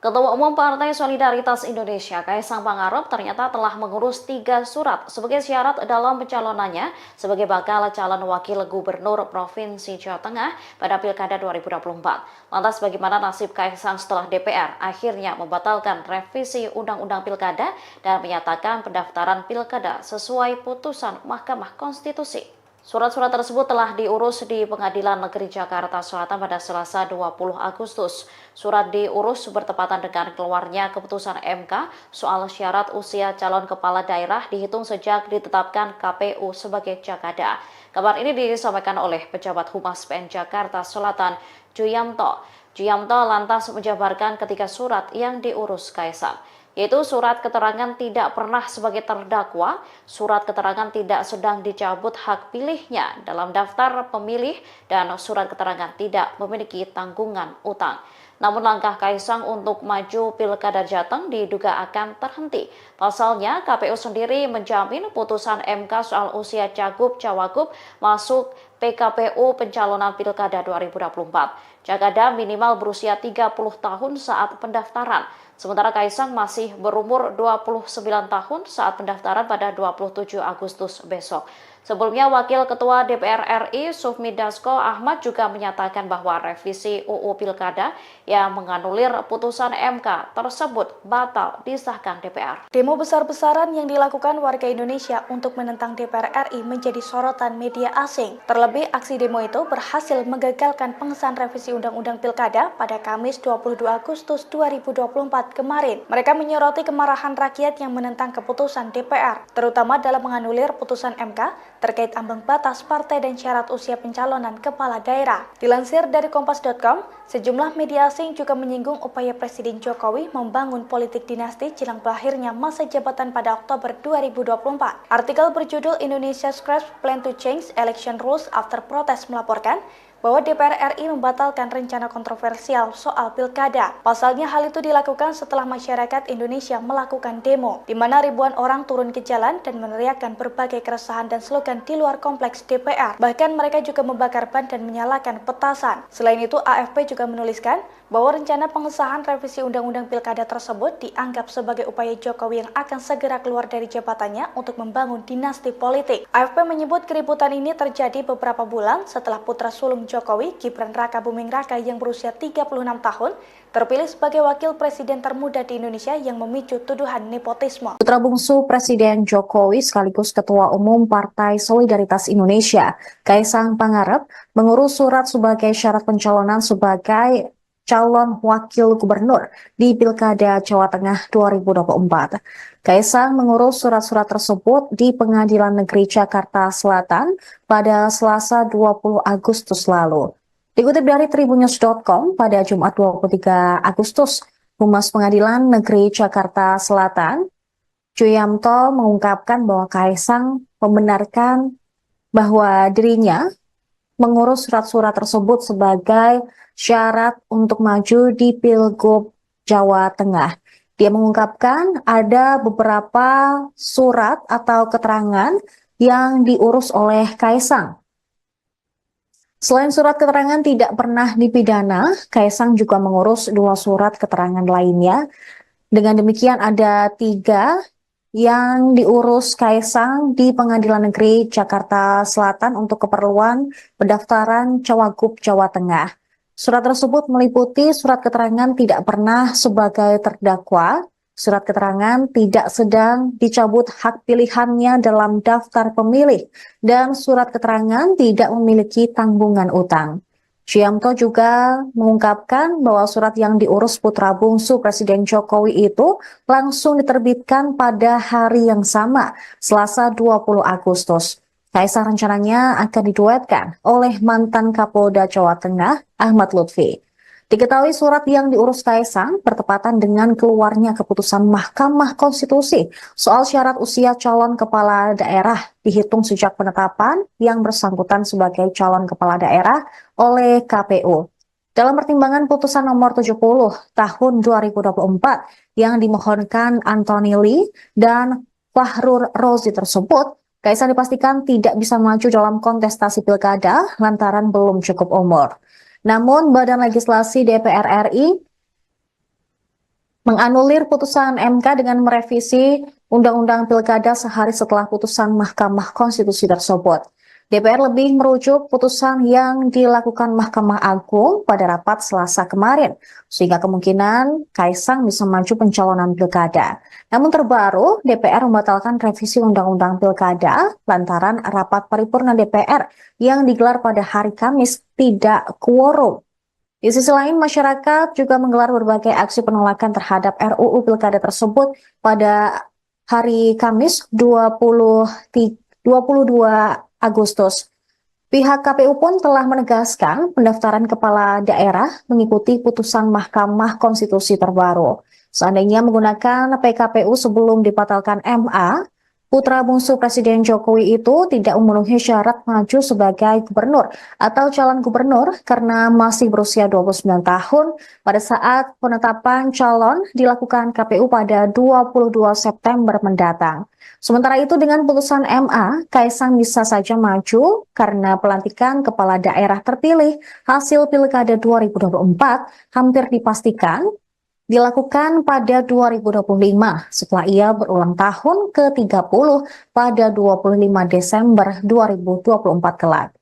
Ketua Umum Partai Solidaritas Indonesia, Kaisang Pangarep, ternyata telah mengurus 3 surat sebagai syarat dalam pencalonannya sebagai bakal calon wakil gubernur Provinsi Jawa Tengah pada Pilkada 2024. Lantas bagaimana nasib Kaisang setelah DPR akhirnya membatalkan revisi Undang-Undang Pilkada dan menyatakan pendaftaran Pilkada sesuai putusan Mahkamah Konstitusi? Surat-surat tersebut telah diurus di Pengadilan Negeri Jakarta Selatan pada Selasa 20 Agustus. Surat diurus bertepatan dengan keluarnya keputusan MK soal syarat usia calon kepala daerah dihitung sejak ditetapkan KPU sebagai Jakada. Kabar ini disampaikan oleh pejabat Humas PN Jakarta Selatan, Juyamto. Juyamto lantas menjabarkan ketiga surat yang diurus Kaisang, yaitu surat keterangan tidak pernah sebagai terdakwa, surat keterangan tidak sedang dicabut hak pilihnya dalam daftar pemilih, dan surat keterangan tidak memiliki tanggungan utang. Namun langkah Kaisang untuk maju Pilkada Jateng diduga akan terhenti. Pasalnya, KPU sendiri menjamin putusan MK soal usia cagup cawagup masuk PKPU pencalonan Pilkada 2024. Jakada minimal berusia 30 tahun saat pendaftaran. Sementara Kaisang masih berumur 29 tahun saat pendaftaran pada 27 Agustus besok. Sebelumnya, Wakil Ketua DPR RI Sufmi Dasko Ahmad juga menyatakan bahwa revisi UU Pilkada yang menganulir putusan MK tersebut batal disahkan DPR. Demo besar-besaran yang dilakukan warga Indonesia untuk menentang DPR RI menjadi sorotan media asing. Terlebih, aksi demo itu berhasil menggagalkan pengesahan revisi Undang-Undang Pilkada pada Kamis 22 Agustus 2024 kemarin. Mereka menyoroti kemarahan rakyat yang menentang keputusan DPR, terutama dalam menganulir putusan MK terkait ambang batas partai dan syarat usia pencalonan kepala daerah. Dilansir dari Kompas.com, sejumlah media asing juga menyinggung upaya Presiden Jokowi membangun politik dinasti jelang berakhirnya masa jabatan pada Oktober 2024. Artikel berjudul Indonesia Scraps Plan to Change Election Rules After Protest melaporkan bahwa DPR RI membatalkan rencana kontroversial soal pilkada. Pasalnya hal itu dilakukan setelah masyarakat Indonesia melakukan demo, di mana ribuan orang turun ke jalan dan meneriakkan berbagai keresahan dan slogan di luar kompleks DPR. Bahkan mereka juga membakar ban dan menyalakan petasan. Selain itu, AFP juga menuliskan bahwa rencana pengesahan revisi Undang-Undang Pilkada tersebut dianggap sebagai upaya Jokowi yang akan segera keluar dari jabatannya untuk membangun dinasti politik. AFP menyebut keributan ini terjadi beberapa bulan setelah putra sulung Jokowi, Gibran Raka Buming Raka yang berusia 36 tahun, terpilih sebagai wakil presiden termuda di Indonesia yang memicu tuduhan nepotisme. Putra bungsu Presiden Jokowi sekaligus Ketua Umum Partai Solidaritas Indonesia, Kaisang Pangarep, mengurus surat sebagai syarat pencalonan sebagai calon wakil gubernur di Pilkada Jawa Tengah 2024. Kaisang mengurus surat-surat tersebut di Pengadilan Negeri Jakarta Selatan pada Selasa 20 Agustus lalu. Dikutip dari tribunnews.com pada Jumat 23 Agustus, Humas Pengadilan Negeri Jakarta Selatan, Juyamto mengungkapkan bahwa Kaisang membenarkan bahwa dirinya mengurus surat-surat tersebut sebagai syarat untuk maju di Pilgub Jawa Tengah. Dia mengungkapkan ada beberapa surat atau keterangan yang diurus oleh Kaisang. Selain surat keterangan tidak pernah dipidana, Kaisang juga mengurus 2 surat keterangan lainnya. Dengan demikian ada 3 yang diurus Kaisang di Pengadilan Negeri Jakarta Selatan untuk keperluan pendaftaran Cawagup Jawa Tengah. Surat tersebut meliputi surat keterangan tidak pernah sebagai terdakwa, surat keterangan tidak sedang dicabut hak pilihannya dalam daftar pemilih, dan surat keterangan tidak memiliki tanggungan utang. Juyamto juga mengungkapkan bahwa surat yang diurus putra bungsu Presiden Jokowi itu langsung diterbitkan pada hari yang sama, Selasa 20 Agustus. Kaisang rencananya akan diduetkan oleh mantan Kapolda Jawa Tengah, Ahmad Lutfi. Diketahui surat yang diurus Kaisang bertepatan dengan keluarnya keputusan Mahkamah Konstitusi soal syarat usia calon kepala daerah dihitung sejak penetapan yang bersangkutan sebagai calon kepala daerah oleh KPU. Dalam pertimbangan putusan nomor 70 tahun 2024 yang dimohonkan Anthony Lee dan Fahrur Rozi tersebut, Kaisang dipastikan tidak bisa maju dalam kontestasi pilkada lantaran belum cukup umur. Namun, Badan Legislasi DPR RI menganulir putusan MK dengan merevisi Undang-Undang Pilkada sehari setelah putusan Mahkamah Konstitusi tersebut. DPR lebih merujuk putusan yang dilakukan Mahkamah Agung pada rapat Selasa kemarin, sehingga kemungkinan Kaisang bisa maju pencalonan pilkada. Namun terbaru, DPR membatalkan revisi Undang-Undang Pilkada lantaran rapat paripurna DPR yang digelar pada hari Kamis tidak quorum. Di sisi lain, masyarakat juga menggelar berbagai aksi penolakan terhadap RUU Pilkada tersebut pada hari Kamis 22 Agustus. Pihak KPU pun telah menegaskan pendaftaran kepala daerah mengikuti putusan Mahkamah Konstitusi terbaru. Seandainya menggunakan PKPU sebelum dibatalkan MA, putra bungsu Presiden Jokowi itu tidak memenuhi syarat maju sebagai gubernur atau calon gubernur karena masih berusia 29 tahun pada saat penetapan calon dilakukan KPU pada 22 September mendatang. Sementara itu dengan putusan MA, Kaisang bisa saja maju karena pelantikan kepala daerah terpilih hasil Pilkada 2024 hampir dipastikan dilakukan pada 2025 setelah ia berulang tahun ke-30 pada 25 Desember 2024 kelak.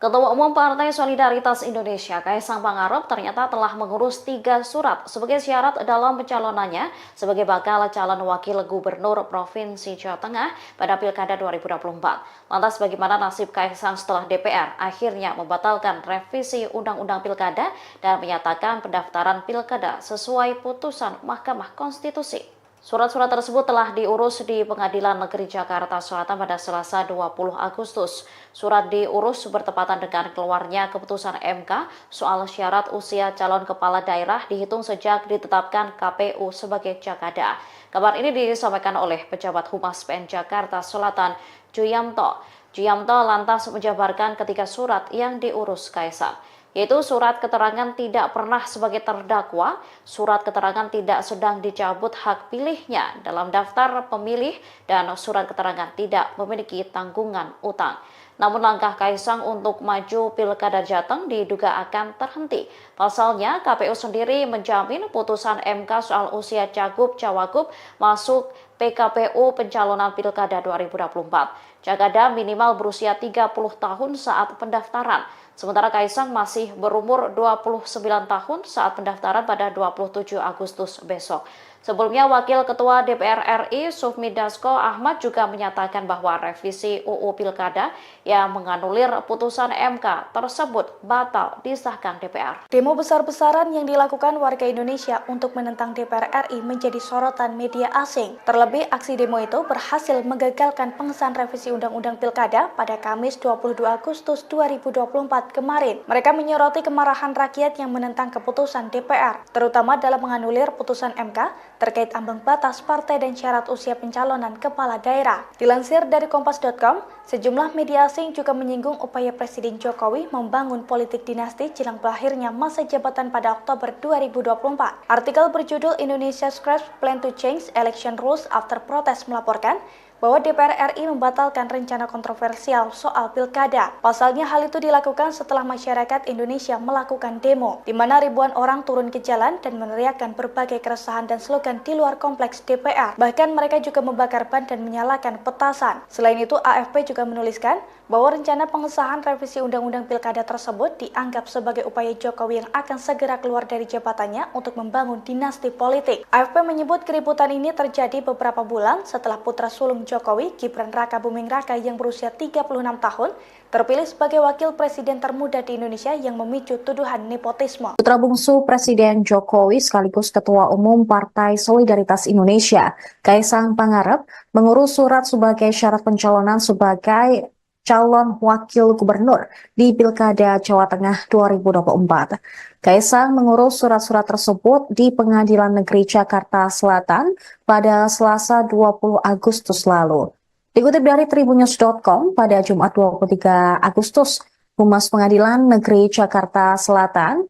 Ketua Umum Partai Solidaritas Indonesia, Kaisang Pangarep, ternyata telah mengurus 3 surat sebagai syarat dalam pencalonannya sebagai bakal calon wakil gubernur Provinsi Jawa Tengah pada Pilkada 2024. Lantas bagaimana nasib Kaisang setelah DPR akhirnya membatalkan revisi Undang-Undang Pilkada dan menyatakan pendaftaran Pilkada sesuai putusan Mahkamah Konstitusi? Surat-surat tersebut telah diurus di Pengadilan Negeri Jakarta Selatan pada Selasa 20 Agustus. Surat diurus bertepatan dengan keluarnya keputusan MK soal syarat usia calon kepala daerah dihitung sejak ditetapkan KPU sebagai Jakada. Kabar ini disampaikan oleh pejabat Humas PN Jakarta Selatan, Juyamto. Juyamto lantas menjabarkan ketiga surat yang diurus Kaisang, yaitu surat keterangan tidak pernah sebagai terdakwa, surat keterangan tidak sedang dicabut hak pilihnya dalam daftar pemilih, dan surat keterangan tidak memiliki tanggungan utang. Namun langkah Kaisang untuk maju Pilkada Jateng diduga akan terhenti. Pasalnya, KPU sendiri menjamin putusan MK soal usia cagup-cawagup masuk PKPU pencalonan Pilkada 2024. Jakada minimal berusia 30 tahun saat pendaftaran. Sementara Kaisang masih berumur 29 tahun saat pendaftaran pada 27 Agustus besok. Sebelumnya, Wakil Ketua DPR RI Sufmi Dasko Ahmad juga menyatakan bahwa revisi UU Pilkada yang menganulir putusan MK tersebut batal disahkan DPR. Demo besar-besaran yang dilakukan warga Indonesia untuk menentang DPR RI menjadi sorotan media asing. Terlebih, aksi demo itu berhasil menggagalkan pengesahan revisi Undang-Undang Pilkada pada Kamis 22 Agustus 2024 kemarin. Mereka menyoroti kemarahan rakyat yang menentang keputusan DPR, terutama dalam menganulir putusan MK terkait ambang batas partai dan syarat usia pencalonan kepala daerah. Dilansir dari Kompas.com, sejumlah media asing juga menyinggung upaya Presiden Jokowi membangun politik dinasti jelang berakhirnya masa jabatan pada Oktober 2024. Artikel berjudul Indonesia Scraps Plan to Change Election Rules After Protest melaporkan bahwa DPR RI membatalkan rencana kontroversial soal pilkada. Pasalnya hal itu dilakukan setelah masyarakat Indonesia melakukan demo, di mana ribuan orang turun ke jalan dan meneriakkan berbagai keresahan dan slogan di luar kompleks DPR. Bahkan mereka juga membakar ban dan menyalakan petasan. Selain itu, AFP juga menuliskan bahwa rencana pengesahan revisi Undang-Undang Pilkada tersebut dianggap sebagai upaya Jokowi yang akan segera keluar dari jabatannya untuk membangun dinasti politik. AFP menyebut keributan ini terjadi beberapa bulan setelah putra sulung Jokowi, Gibran Raka Buming Raka yang berusia 36 tahun, terpilih sebagai wakil presiden termuda di Indonesia yang memicu tuduhan nepotisme. Putra bungsu Presiden Jokowi sekaligus Ketua Umum Partai Solidaritas Indonesia, Kaisang Pangarep, mengurus surat sebagai syarat pencalonan sebagai calon wakil gubernur di Pilkada Jawa Tengah 2024. Kaisang mengurus surat-surat tersebut di Pengadilan Negeri Jakarta Selatan pada Selasa 20 Agustus lalu. Dikutip dari tribunnews.com pada Jumat 23 Agustus, Humas Pengadilan Negeri Jakarta Selatan,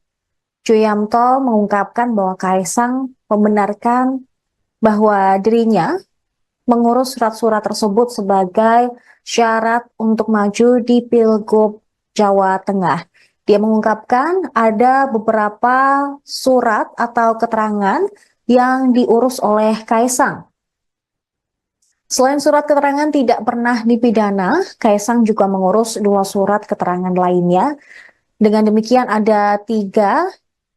Juyamto mengungkapkan bahwa Kaisang membenarkan bahwa dirinya mengurus surat-surat tersebut sebagai syarat untuk maju di Pilgub Jawa Tengah. Dia mengungkapkan ada beberapa surat atau keterangan yang diurus oleh Kaisang. Selain surat keterangan tidak pernah dipidana, Kaisang juga mengurus 2 surat keterangan lainnya. Dengan demikian ada 3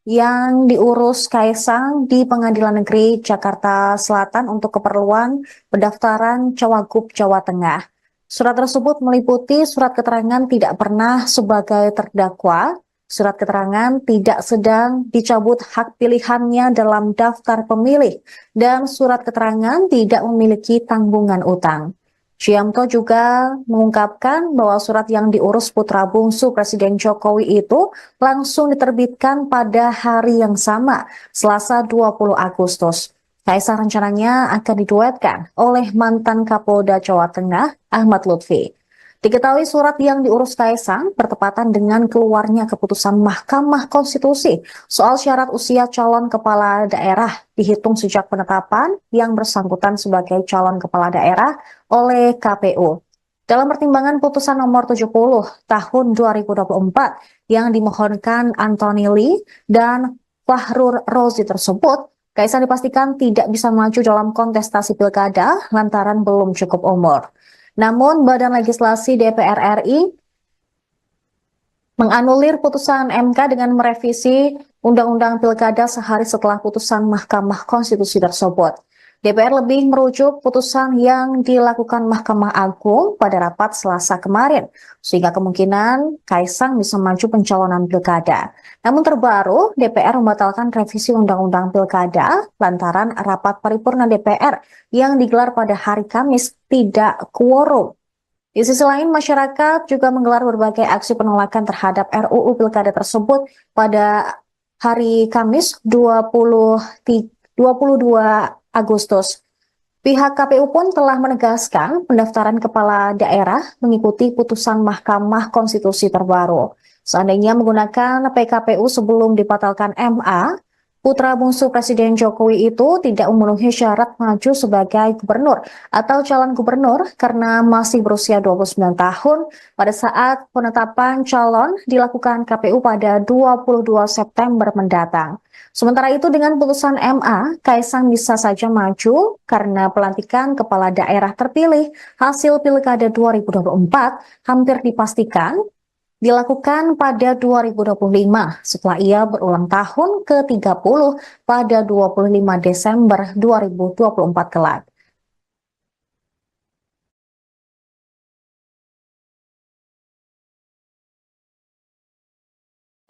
yang diurus Kaisang di Pengadilan Negeri Jakarta Selatan untuk keperluan pendaftaran Cawagup Jawa Tengah. Surat tersebut meliputi surat keterangan tidak pernah sebagai terdakwa, surat keterangan tidak sedang dicabut hak pilihannya dalam daftar pemilih, dan surat keterangan tidak memiliki tanggungan utang. Juyamto juga mengungkapkan bahwa surat yang diurus putra bungsu Presiden Jokowi itu langsung diterbitkan pada hari yang sama, Selasa 20 Agustus. Kaisang rencananya akan diduetkan oleh mantan Kapolda Jawa Tengah, Ahmad Lutfi. Diketahui surat yang diurus Kaisang bertepatan dengan keluarnya keputusan Mahkamah Konstitusi soal syarat usia calon kepala daerah dihitung sejak penetapan yang bersangkutan sebagai calon kepala daerah oleh KPU. Dalam pertimbangan putusan nomor 70 tahun 2024 yang dimohonkan Anthony Lee dan Fahrur Rozi tersebut, Kaisang dipastikan tidak bisa maju dalam kontestasi pilkada lantaran belum cukup umur. Namun, Badan Legislasi DPR RI menganulir putusan MK dengan merevisi Undang-Undang Pilkada sehari setelah putusan Mahkamah Konstitusi tersebut. DPR lebih merujuk putusan yang dilakukan Mahkamah Agung pada rapat Selasa kemarin, sehingga kemungkinan Kaisang bisa maju pencalonan pilkada. Namun terbaru, DPR membatalkan revisi Undang-Undang Pilkada lantaran rapat paripurna DPR yang digelar pada hari Kamis tidak quorum. Di sisi lain, masyarakat juga menggelar berbagai aksi penolakan terhadap RUU Pilkada tersebut pada hari Kamis 22 Agustus. Pihak KPU pun telah menegaskan pendaftaran kepala daerah mengikuti putusan Mahkamah Konstitusi terbaru. Seandainya menggunakan PKPU sebelum dibatalkan MA, putra bungsu Presiden Jokowi itu tidak memenuhi syarat maju sebagai gubernur atau calon gubernur karena masih berusia 29 tahun pada saat penetapan calon dilakukan KPU pada 22 September mendatang. Sementara itu dengan putusan MA, Kaisang bisa saja maju karena pelantikan kepala daerah terpilih hasil Pilkada 2024 hampir dipastikan dilakukan pada 2025 setelah ia berulang tahun ke-30 pada 25 Desember 2024 kelak.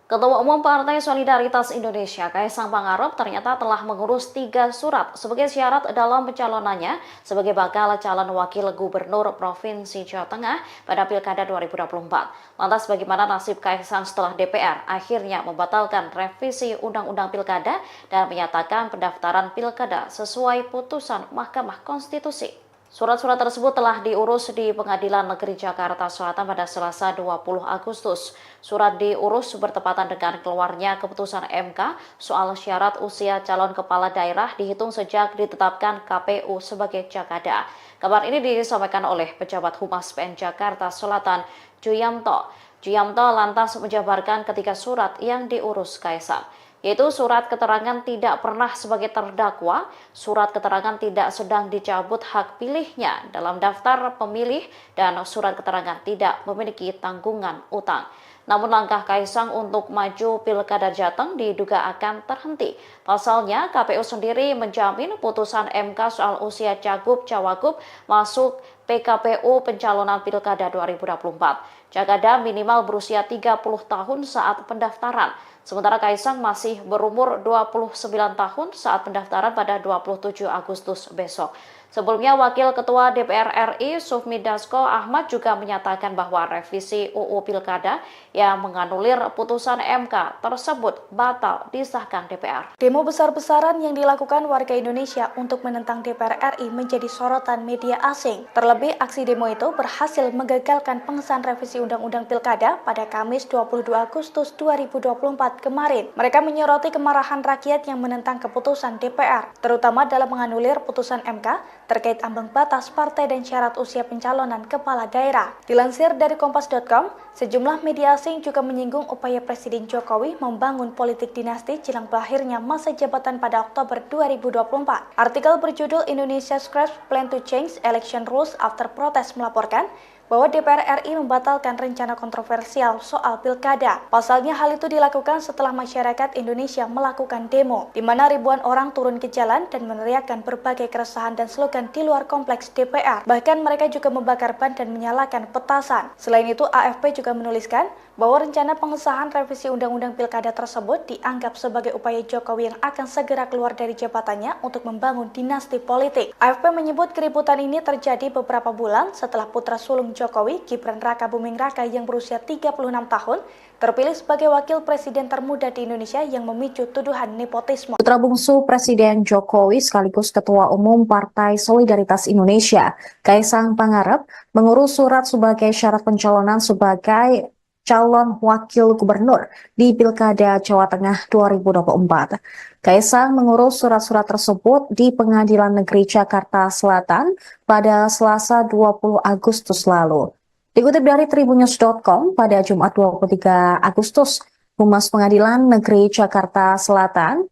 Ketua Umum Partai Solidaritas Indonesia, Kaisang Pangarep, ternyata telah mengurus 3 surat sebagai syarat dalam pencalonannya sebagai bakal calon wakil gubernur Provinsi Jawa Tengah pada Pilkada 2024. Lantas bagaimana nasib Kaisang setelah DPR akhirnya membatalkan revisi Undang-Undang Pilkada dan menyatakan pendaftaran Pilkada sesuai putusan Mahkamah Konstitusi? Surat-surat tersebut telah diurus di Pengadilan Negeri Jakarta Selatan pada Selasa 20 Agustus. Surat diurus bertepatan dengan keluarnya keputusan MK soal syarat usia calon kepala daerah dihitung sejak ditetapkan KPU sebagai Jakada. Kabar ini disampaikan oleh pejabat Humas PN Jakarta Selatan, Juyamto. Juyamto lantas menjabarkan ketika surat yang diurus Kaisang, yaitu surat keterangan tidak pernah sebagai terdakwa, surat keterangan tidak sedang dicabut hak pilihnya dalam daftar pemilih, dan surat keterangan tidak memiliki tanggungan utang. Namun langkah Kaisang untuk maju Pilkada Jateng diduga akan terhenti. Pasalnya, KPU sendiri menjamin putusan MK soal usia cagup-cawagup masuk PKPU pencalonan Pilkada 2024. Jakada minimal berusia 30 tahun saat pendaftaran. Sementara Kaisang masih berumur 29 tahun saat pendaftaran pada 27 Agustus besok. Sebelumnya, Wakil Ketua DPR RI Sufmi Dasko Ahmad juga menyatakan bahwa revisi UU Pilkada yang menganulir putusan MK tersebut batal disahkan DPR. Demo besar-besaran yang dilakukan warga Indonesia untuk menentang DPR RI menjadi sorotan media asing. Terlebih, aksi demo itu berhasil menggagalkan pengesahan revisi Undang-Undang Pilkada pada Kamis 22 Agustus 2024 kemarin. Mereka menyoroti kemarahan rakyat yang menentang keputusan DPR, terutama dalam menganulir putusan MK terkait ambang batas partai dan syarat usia pencalonan kepala daerah. Dilansir dari Kompas.com, sejumlah media asing juga menyinggung upaya Presiden Jokowi membangun politik dinasti jelang berakhirnya masa jabatan pada Oktober 2024. Artikel berjudul Indonesia Scraps Plan to Change Election Rules After Protest melaporkan bahwa DPR RI membatalkan rencana kontroversial soal pilkada. Pasalnya hal itu dilakukan setelah masyarakat Indonesia melakukan demo, di mana ribuan orang turun ke jalan dan meneriakkan berbagai keresahan dan slogan di luar kompleks DPR. Bahkan mereka juga membakar ban dan menyalakan petasan. Selain itu, AFP juga menuliskan bahwa rencana pengesahan revisi Undang-Undang Pilkada tersebut dianggap sebagai upaya Jokowi yang akan segera keluar dari jabatannya untuk membangun dinasti politik. AFP menyebut keributan ini terjadi beberapa bulan setelah putra sulung Jokowi, Gibran Raka Buming Raka yang berusia 36 tahun, terpilih sebagai wakil presiden termuda di Indonesia yang memicu tuduhan nepotisme. Putra bungsu Presiden Jokowi sekaligus Ketua Umum Partai Solidaritas Indonesia, Kaisang Pangarep, mengurus surat sebagai syarat pencalonan sebagai calon wakil gubernur di Pilkada Jawa Tengah 2024. Kaisang mengurus surat-surat tersebut di Pengadilan Negeri Jakarta Selatan pada Selasa 20 Agustus lalu. Dikutip dari tribunnews.com pada Jumat 23 Agustus, Humas Pengadilan Negeri Jakarta Selatan,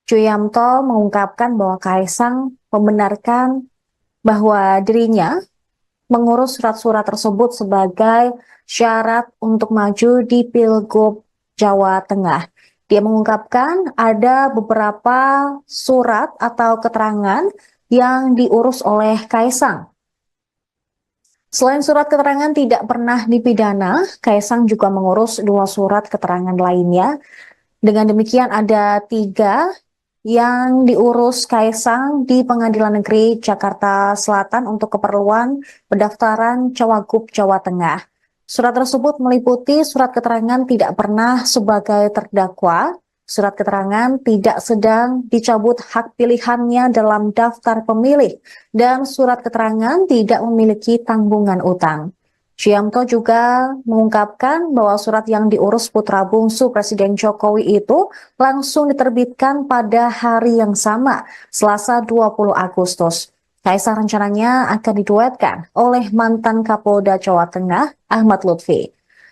Juyamto mengungkapkan bahwa Kaisang membenarkan bahwa dirinya mengurus surat-surat tersebut sebagai syarat untuk maju di Pilgub Jawa Tengah. Dia mengungkapkan ada beberapa surat atau keterangan yang diurus oleh Kaisang. Selain surat keterangan tidak pernah dipidana, Kaisang juga mengurus 2 surat keterangan lainnya. Dengan demikian ada 3 yang diurus Kaisang di Pengadilan Negeri Jakarta Selatan untuk keperluan pendaftaran Cawagup Jawa Tengah. Surat tersebut meliputi surat keterangan tidak pernah sebagai terdakwa, surat keterangan tidak sedang dicabut hak pilihannya dalam daftar pemilih, dan surat keterangan tidak memiliki tanggungan utang. Ciamto juga mengungkapkan bahwa surat yang diurus putra bungsu Presiden Jokowi itu langsung diterbitkan pada hari yang sama, Selasa 20 Agustus. Kaisang rencananya akan diduetkan oleh mantan Kapolda Jawa Tengah, Ahmad Lutfi.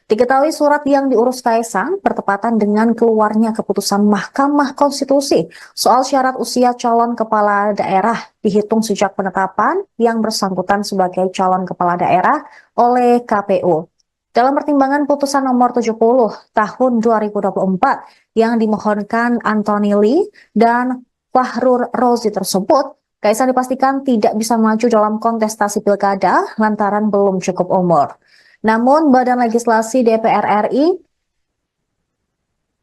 Diketahui surat yang diurus Kaisang bertepatan dengan keluarnya keputusan Mahkamah Konstitusi soal syarat usia calon kepala daerah dihitung sejak penetapan yang bersangkutan sebagai calon kepala daerah oleh KPU. Dalam pertimbangan putusan nomor 70 tahun 2024 yang dimohonkan Anthony Lee dan Fahrur Rozi tersebut, Kaisang dipastikan tidak bisa maju dalam kontestasi pilkada lantaran belum cukup umur. Namun, Badan Legislasi DPR RI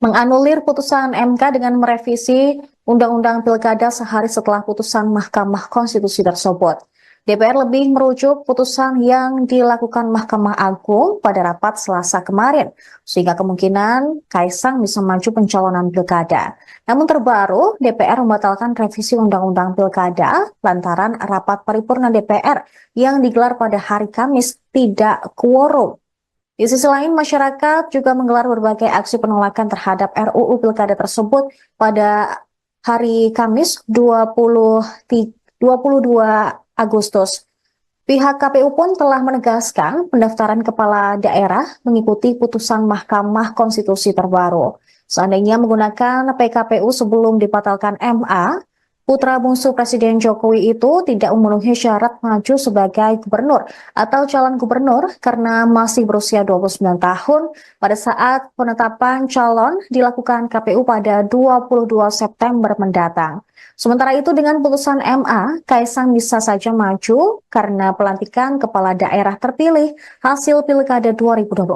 menganulir putusan MK dengan merevisi Undang-Undang Pilkada sehari setelah putusan Mahkamah Konstitusi tersebut. DPR lebih merujuk putusan yang dilakukan Mahkamah Agung pada rapat Selasa kemarin, sehingga kemungkinan Kaisang bisa maju pencalonan pilkada. Namun terbaru, DPR membatalkan revisi Undang-Undang Pilkada lantaran rapat paripurna DPR yang digelar pada hari Kamis tidak quorum. Di sisi lain, masyarakat juga menggelar berbagai aksi penolakan terhadap RUU Pilkada tersebut pada hari Kamis 22 Agustus. Pihak KPU pun telah menegaskan pendaftaran kepala daerah mengikuti putusan Mahkamah Konstitusi terbaru. Seandainya menggunakan PKPU sebelum dibatalkan MA, putra bungsu Presiden Jokowi itu tidak memenuhi syarat maju sebagai gubernur atau calon gubernur karena masih berusia 29 tahun pada saat penetapan calon dilakukan KPU pada 22 September mendatang. Sementara itu dengan putusan MA, Kaisang bisa saja maju karena pelantikan kepala daerah terpilih hasil Pilkada 2024